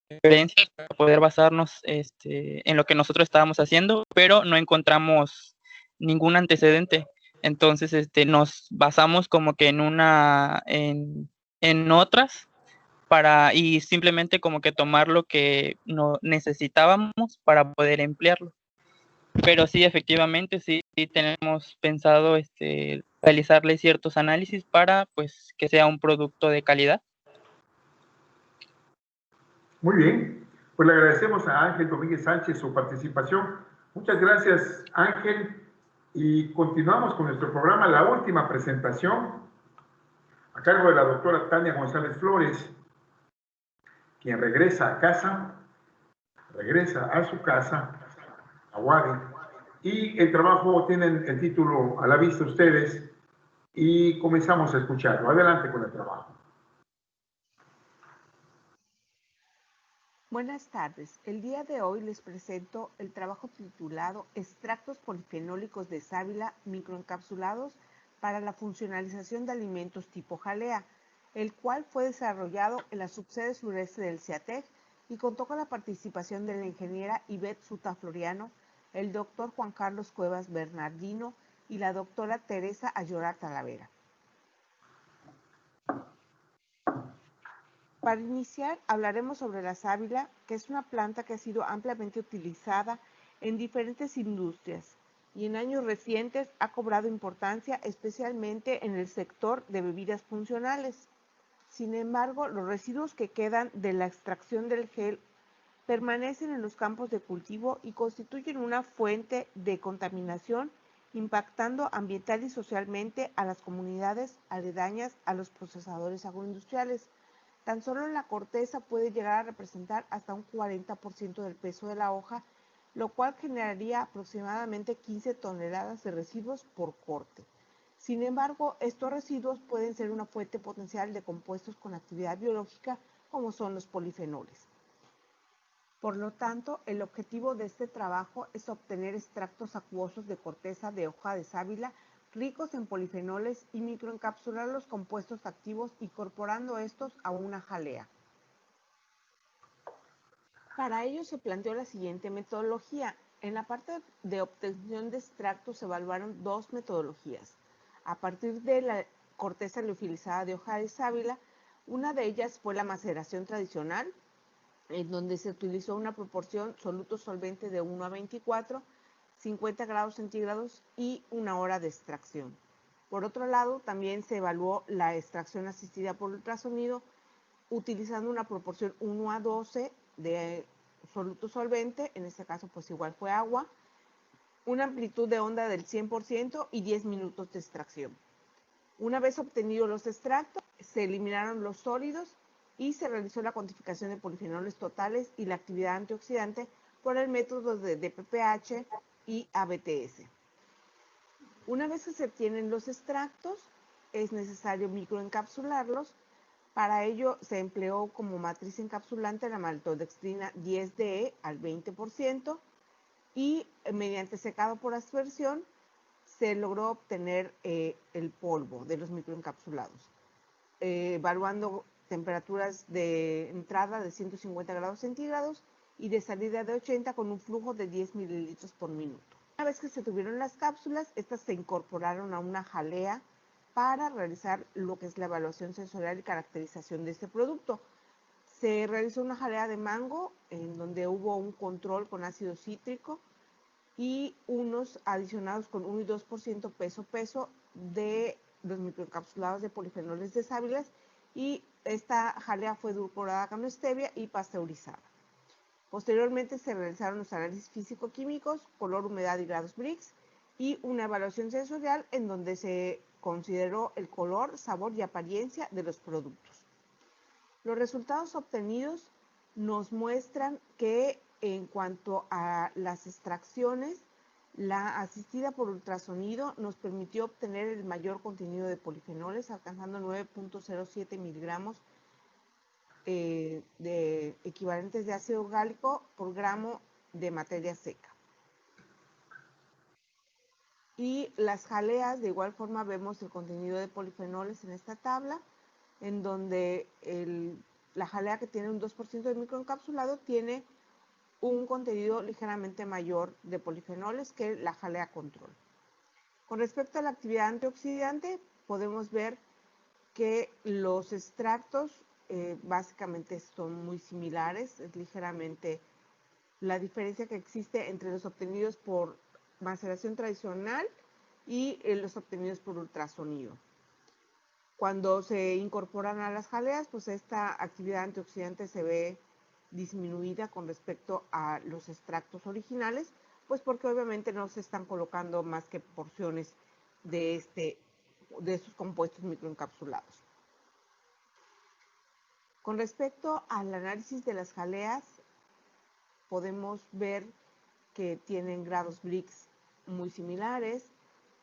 referencias para poder basarnos en lo que nosotros estábamos haciendo, pero no encontramos ningún antecedente. Entonces, nos basamos como que en otras y simplemente como que tomar lo que no necesitábamos para poder emplearlo. Pero sí, efectivamente, sí tenemos pensado realizarle ciertos análisis para pues que sea un producto de calidad. Muy bien, pues le agradecemos a Ángel Domínguez Sánchez su participación. Muchas gracias, Ángel, y continuamos con nuestro programa, la última presentación, a cargo de la doctora Tania González Flores, quien regresa a casa, regresa a su casa, a Wadi, y el trabajo tienen el título a la vista ustedes, y comenzamos a escucharlo. Adelante con el trabajo. Buenas tardes. El día de hoy les presento el trabajo titulado Extractos polifenólicos de sábila microencapsulados para la funcionalización de alimentos tipo jalea, el cual fue desarrollado en la subsede sureste del CIATEC y contó con la participación de la ingeniera Ivette Suta Floriano, el doctor Juan Carlos Cuevas Bernardino y la doctora Teresa Ayorar Talavera. Para iniciar, hablaremos sobre la sábila, que es una planta que ha sido ampliamente utilizada en diferentes industrias y en años recientes ha cobrado importancia especialmente en el sector de bebidas funcionales. Sin embargo, los residuos que quedan de la extracción del gel permanecen en los campos de cultivo y constituyen una fuente de contaminación, impactando ambiental y socialmente a las comunidades aledañas a los procesadores agroindustriales. Tan solo la corteza puede llegar a representar hasta un 40% del peso de la hoja, lo cual generaría aproximadamente 15 toneladas de residuos por corte. Sin embargo, estos residuos pueden ser una fuente potencial de compuestos con actividad biológica, como son los polifenoles. Por lo tanto, el objetivo de este trabajo es obtener extractos acuosos de corteza de hoja de sábila ricos en polifenoles y microencapsular los compuestos activos incorporando estos a una jalea. Para ello se planteó la siguiente metodología. En la parte de obtención de extractos se evaluaron dos metodologías. A partir de la corteza liofilizada de hoja de sábila, una de ellas fue la maceración tradicional, en donde se utilizó una proporción soluto solvente de 1 a 24, 50 grados centígrados y una hora de extracción. Por otro lado, también se evaluó la extracción asistida por ultrasonido utilizando una proporción 1 a 12 de soluto solvente, en este caso pues igual fue agua, una amplitud de onda del 100% y 10 minutos de extracción. Una vez obtenidos los extractos, se eliminaron los sólidos y se realizó la cuantificación de polifenoles totales y la actividad antioxidante por el método de DPPH y ABTS. Una vez que se obtienen los extractos, es necesario microencapsularlos. Para ello se empleó como matriz encapsulante la maltodextrina 10-DE al 20% y mediante secado por aspersión se logró obtener el polvo de los microencapsulados, evaluando temperaturas de entrada de 150 grados centígrados y de salida de 80 con un flujo de 10 mililitros por minuto. Una vez que se tuvieron las cápsulas, estas se incorporaron a una jalea para realizar lo que es la evaluación sensorial y caracterización de este producto. Se realizó una jalea de mango en donde hubo un control con ácido cítrico y unos adicionados con 1 y 2% peso de los microencapsulados de polifenoles de sábilas, y esta jalea fue edulcorada con stevia y pasteurizada. Posteriormente se realizaron los análisis físico-químicos, color, humedad y grados Brix, y una evaluación sensorial en donde se consideró el color, sabor y apariencia de los productos. Los resultados obtenidos nos muestran que en cuanto a las extracciones, la asistida por ultrasonido nos permitió obtener el mayor contenido de polifenoles, alcanzando 9.07 miligramos de equivalentes de ácido gálico por gramo de materia seca. Y las jaleas, de igual forma, vemos el contenido de polifenoles en esta tabla, en donde la jalea que tiene un 2% de microencapsulado tiene un contenido ligeramente mayor de polifenoles que la jalea control. Con respecto a la actividad antioxidante, podemos ver que los extractos básicamente son muy similares, es ligeramente la diferencia que existe entre los obtenidos por maceración tradicional y los obtenidos por ultrasonido. Cuando se incorporan a las jaleas, pues esta actividad antioxidante se ve disminuida con respecto a los extractos originales, pues porque obviamente no se están colocando más que porciones de estos compuestos microencapsulados. Con respecto al análisis de las jaleas, podemos ver que tienen grados Brix muy similares.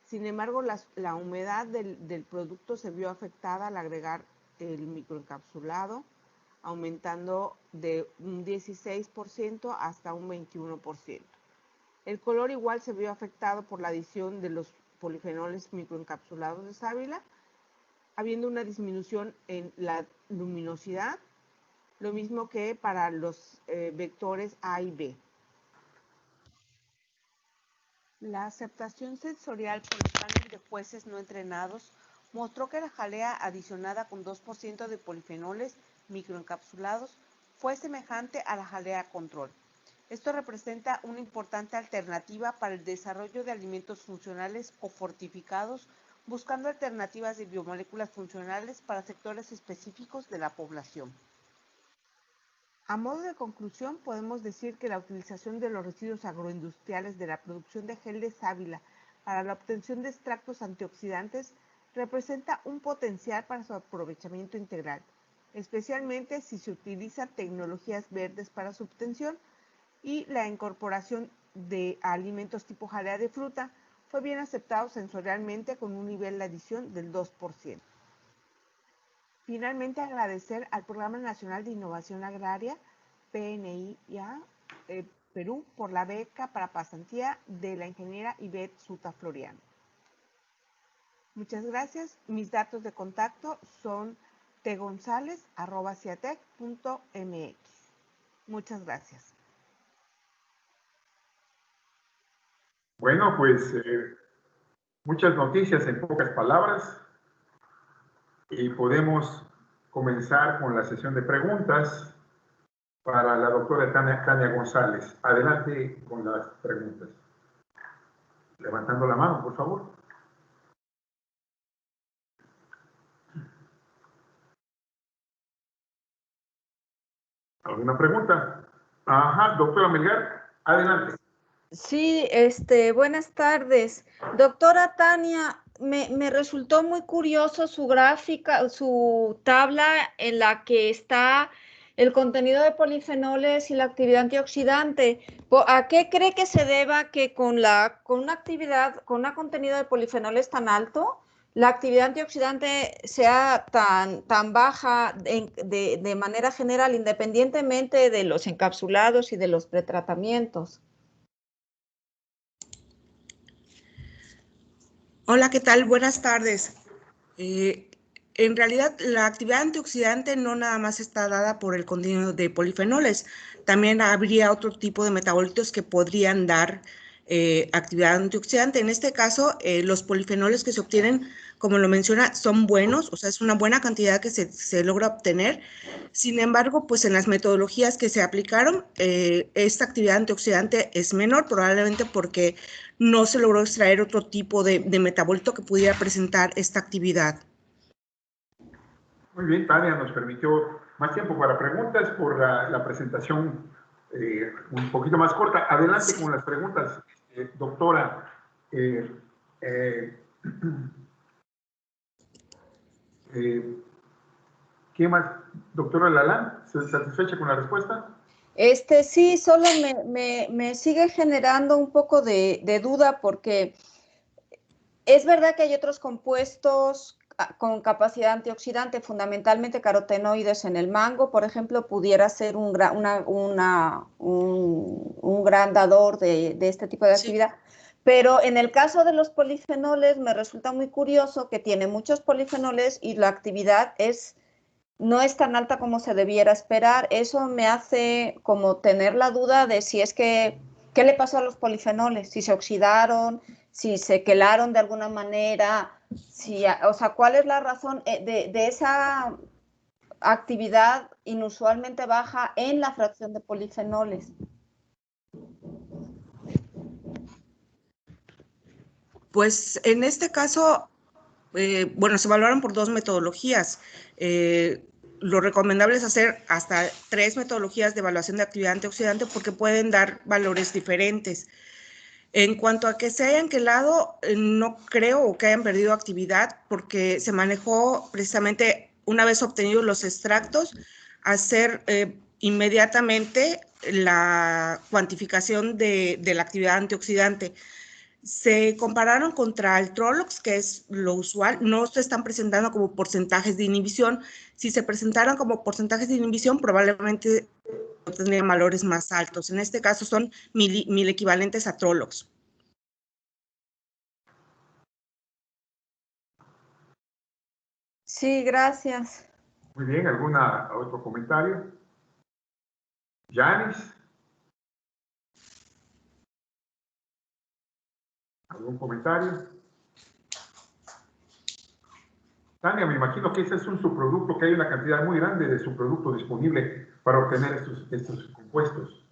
Sin embargo, la humedad del producto se vio afectada al agregar el microencapsulado, aumentando de un 16% hasta un 21%. El color igual se vio afectado por la adición de los polifenoles microencapsulados de sábila, habiendo una disminución en la luminosidad, lo mismo que para los vectores A y B. La aceptación sensorial por los paneles de jueces no entrenados mostró que la jalea adicionada con 2% de polifenoles microencapsulados fue semejante a la jalea control. Esto representa una importante alternativa para el desarrollo de alimentos funcionales o fortificados, buscando alternativas de biomoléculas funcionales para sectores específicos de la población. A modo de conclusión, podemos decir que la utilización de los residuos agroindustriales de la producción de gel de sábila para la obtención de extractos antioxidantes representa un potencial para su aprovechamiento integral, especialmente si se utilizan tecnologías verdes para su obtención, y la incorporación de alimentos tipo jalea de fruta fue bien aceptado sensorialmente con un nivel de adición del 2%. Finalmente, agradecer al Programa Nacional de Innovación Agraria, PNIA, Perú, por la beca para pasantía de la ingeniera Ivette Suta Floriano. Muchas gracias. Mis datos de contacto son tgonzalez@ciatec.mx. Muchas gracias. Bueno, pues muchas noticias en pocas palabras, y podemos comenzar con la sesión de preguntas para la doctora Tania González. Adelante con las preguntas. Levantando la mano, por favor. ¿Alguna pregunta? Ajá, doctora Melgar, adelante. Sí, buenas tardes. Doctora Tania, me resultó muy curioso su gráfica, su tabla en la que está el contenido de polifenoles y la actividad antioxidante. ¿A qué cree que se deba que con un contenido de polifenoles tan alto, la actividad antioxidante sea tan baja de manera general, independientemente de los encapsulados y de los pretratamientos? Hola, ¿qué tal? Buenas tardes. En realidad, la actividad antioxidante no nada más está dada por el contenido de polifenoles. También habría otro tipo de metabolitos que podrían dar actividad antioxidante. En este caso, los polifenoles que se obtienen, como lo menciona, son buenos, o sea, es una buena cantidad que se logra obtener. Sin embargo, pues en las metodologías que se aplicaron, esta actividad antioxidante es menor, probablemente porque no se logró extraer otro tipo de metabolito que pudiera presentar esta actividad. Muy bien, Tania, nos permitió más tiempo para preguntas por la presentación un poquito más corta. Adelante con las preguntas, doctora. ¿Qué más? Doctora Lalán, ¿satisfecha con la respuesta? Sí, solo me sigue generando un poco de duda porque es verdad que hay otros compuestos con capacidad antioxidante, fundamentalmente carotenoides en el mango, por ejemplo, pudiera ser un gran dador de este tipo de actividad. Pero en el caso de los polifenoles me resulta muy curioso que tiene muchos polifenoles y la actividad no es tan alta como se debiera esperar. Eso me hace como tener la duda de si es que, ¿qué le pasó a los polifenoles? Si se oxidaron, si se quelaron de alguna manera, o sea, ¿cuál es la razón de esa actividad inusualmente baja en la fracción de polifenoles? Pues en este caso, bueno, se evaluaron por 2 metodologías. Lo recomendable es hacer hasta 3 metodologías de evaluación de actividad antioxidante porque pueden dar valores diferentes. En cuanto a que se hayan quelado, no creo que hayan perdido actividad porque se manejó precisamente una vez obtenidos los extractos, hacer inmediatamente la cuantificación de la actividad antioxidante. Se compararon contra el Trolox, que es lo usual, no se están presentando como porcentajes de inhibición. Si se presentaran como porcentajes de inhibición, probablemente tendrían valores más altos. En este caso son 1000 equivalentes a Trolox. Sí, gracias. Muy bien, otro comentario? Yanis. ¿Algún comentario? Tania, me imagino que ese es un subproducto, que hay una cantidad muy grande de subproducto disponible para obtener estos compuestos.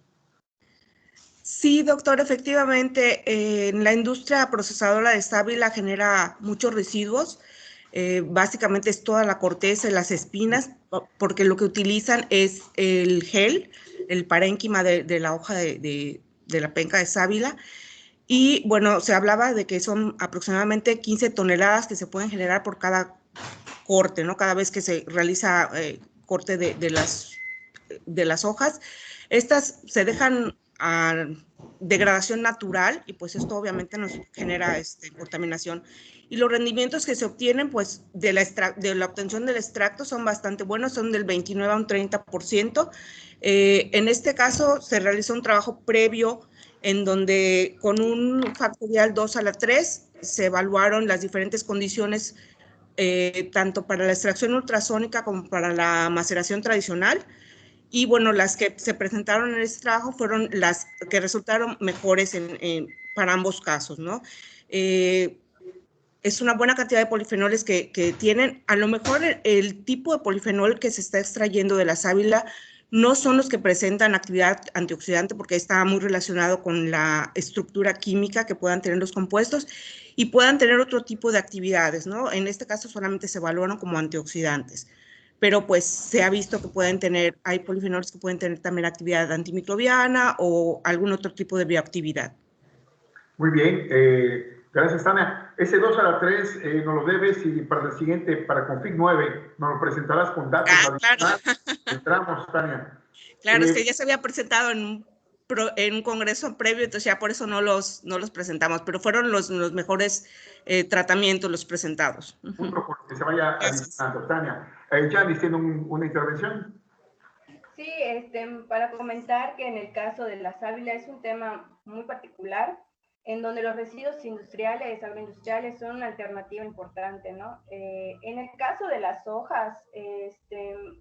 Sí, doctor, efectivamente, en la industria procesadora de sábila genera muchos residuos. Básicamente es toda la corteza y las espinas, porque lo que utilizan es el gel, el parénquima de la hoja de la penca de sábila. Y bueno, se hablaba de que son aproximadamente 15 toneladas que se pueden generar por cada corte, ¿no? Cada vez que se realiza corte de las hojas. Estas se dejan a degradación natural y pues esto obviamente nos genera contaminación. Y los rendimientos que se obtienen pues de la obtención del extracto son bastante buenos, son del 29 a un 30%. En este caso se realizó un trabajo previo en donde con un factorial 2 a la 3 se evaluaron las diferentes condiciones tanto para la extracción ultrasónica como para la maceración tradicional. Y bueno, las que se presentaron en este trabajo fueron las que resultaron mejores para ambos casos, ¿no? Es una buena cantidad de polifenoles que tienen. A lo mejor el tipo de polifenol que se está extrayendo de la sábila no son los que presentan actividad antioxidante porque está muy relacionado con la estructura química que puedan tener los compuestos y puedan tener otro tipo de actividades, ¿no? En este caso solamente se evaluaron como antioxidantes, pero pues se ha visto que hay polifenoles que pueden tener también actividad antimicrobiana o algún otro tipo de bioactividad. Muy bien, gracias Tania. Ese 2 a la 3 nos lo debes y para el siguiente, para Config 9, nos lo presentarás con datos adicionales. Claro. Entramos, Tania. Claro, es que ya se había presentado en un congreso previo, entonces ya por eso no los presentamos, pero fueron los mejores tratamientos los presentados. Punto por que se vaya adicionando. Tania, Yanis tiene una intervención. Sí, para comentar que en el caso de la sábila es un tema muy particular, en donde los residuos industriales, agroindustriales son una alternativa importante, ¿no? En el caso de las hojas,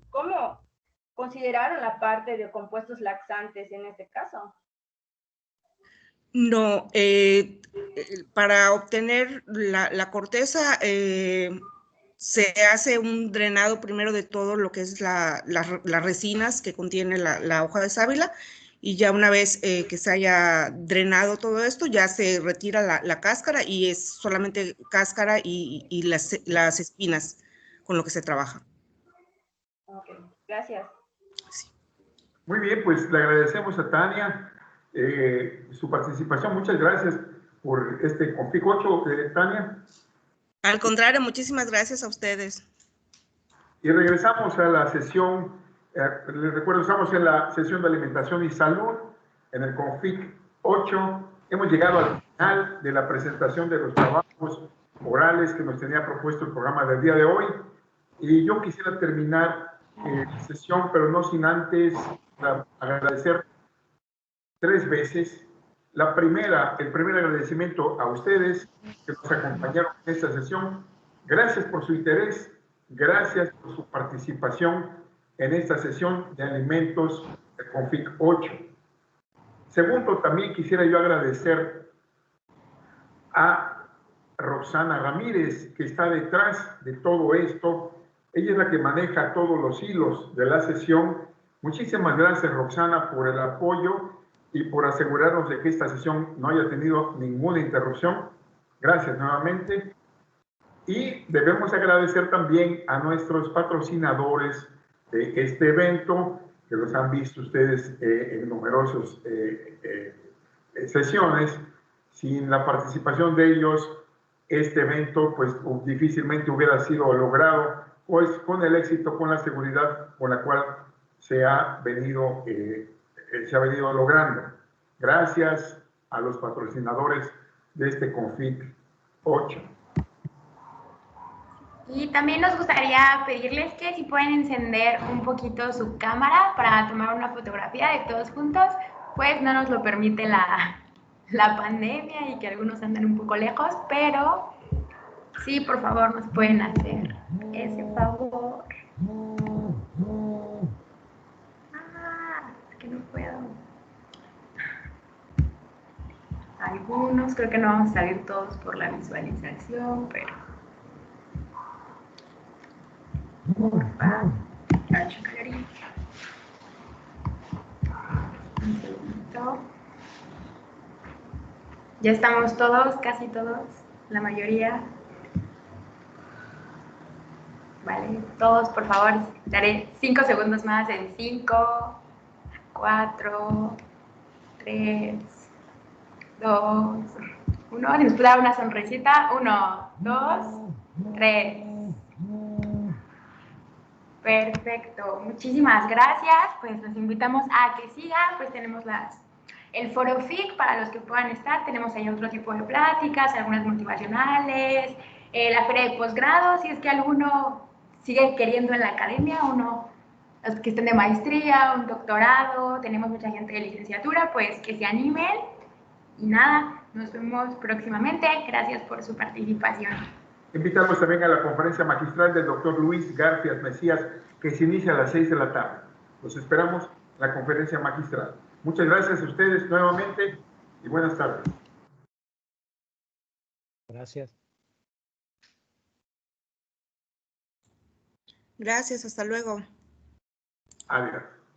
¿cómo consideraron la parte de compuestos laxantes en este caso? No, para obtener la corteza se hace un drenado primero de todo lo que es las resinas que contiene la hoja de sábila y ya una vez que se haya drenado todo esto ya se retira la cáscara y es solamente cáscara y las espinas con lo que se trabaja. Ok, gracias. Sí. Muy bien, pues le agradecemos a Tania su participación. Muchas gracias por este Config 8, Tania. Al contrario, muchísimas gracias a ustedes. Y regresamos a la sesión, les recuerdo, estamos en la sesión de alimentación y salud, en el Config 8. Hemos llegado al final de la presentación de los trabajos orales que nos tenía propuesto el programa del día de hoy. Y yo quisiera terminar la sesión, pero no sin antes agradecer 3 veces. La primera, el primer agradecimiento a ustedes que nos acompañaron en esta sesión. Gracias por su interés, gracias por su participación en esta sesión de alimentos de Config 8. Segundo, también quisiera yo agradecer a Roxana Ramírez, que está detrás de todo esto. Ella es la que maneja todos los hilos de la sesión. Muchísimas gracias, Roxana, por el apoyo y por asegurarnos de que esta sesión no haya tenido ninguna interrupción. Gracias nuevamente. Y debemos agradecer también a nuestros patrocinadores de este evento, que los han visto ustedes en numerosas sesiones. Sin la participación de ellos, este evento pues difícilmente hubiera sido logrado, pues con el éxito, con la seguridad con la cual se ha venido logrando. Gracias a los patrocinadores de este Config 8. Y también nos gustaría pedirles que si pueden encender un poquito su cámara para tomar una fotografía de todos juntos, pues no nos lo permite la pandemia y que algunos andan un poco lejos, pero sí, por favor, nos pueden hacer ese favor. Es que no puedo. Algunos, creo que no vamos a salir todos por la visualización, pero... Porfa. Un segundito. Ya estamos todos, casi todos, la mayoría. Vale, todos, por favor, daré 5 segundos más en 5, 4, 3, 2, 1. Si nos puede dar una sonrisita. 1, 2, 3. Perfecto, muchísimas gracias. Pues los invitamos a que sigan. Pues tenemos el foro FIC para los que puedan estar. Tenemos ahí otro tipo de pláticas, algunas motivacionales, la feria de posgrado, si es que alguno sigue queriendo en la academia, los que estén de maestría, un doctorado, tenemos mucha gente de licenciatura, pues que se animen. Y nada, nos vemos próximamente. Gracias por su participación. Invitamos también a la conferencia magistral del doctor Luis Garfias Mesías, que se inicia a las 6 de la tarde. Los esperamos en la conferencia magistral. Muchas gracias a ustedes nuevamente y buenas tardes. Gracias. Gracias, hasta luego. Adiós.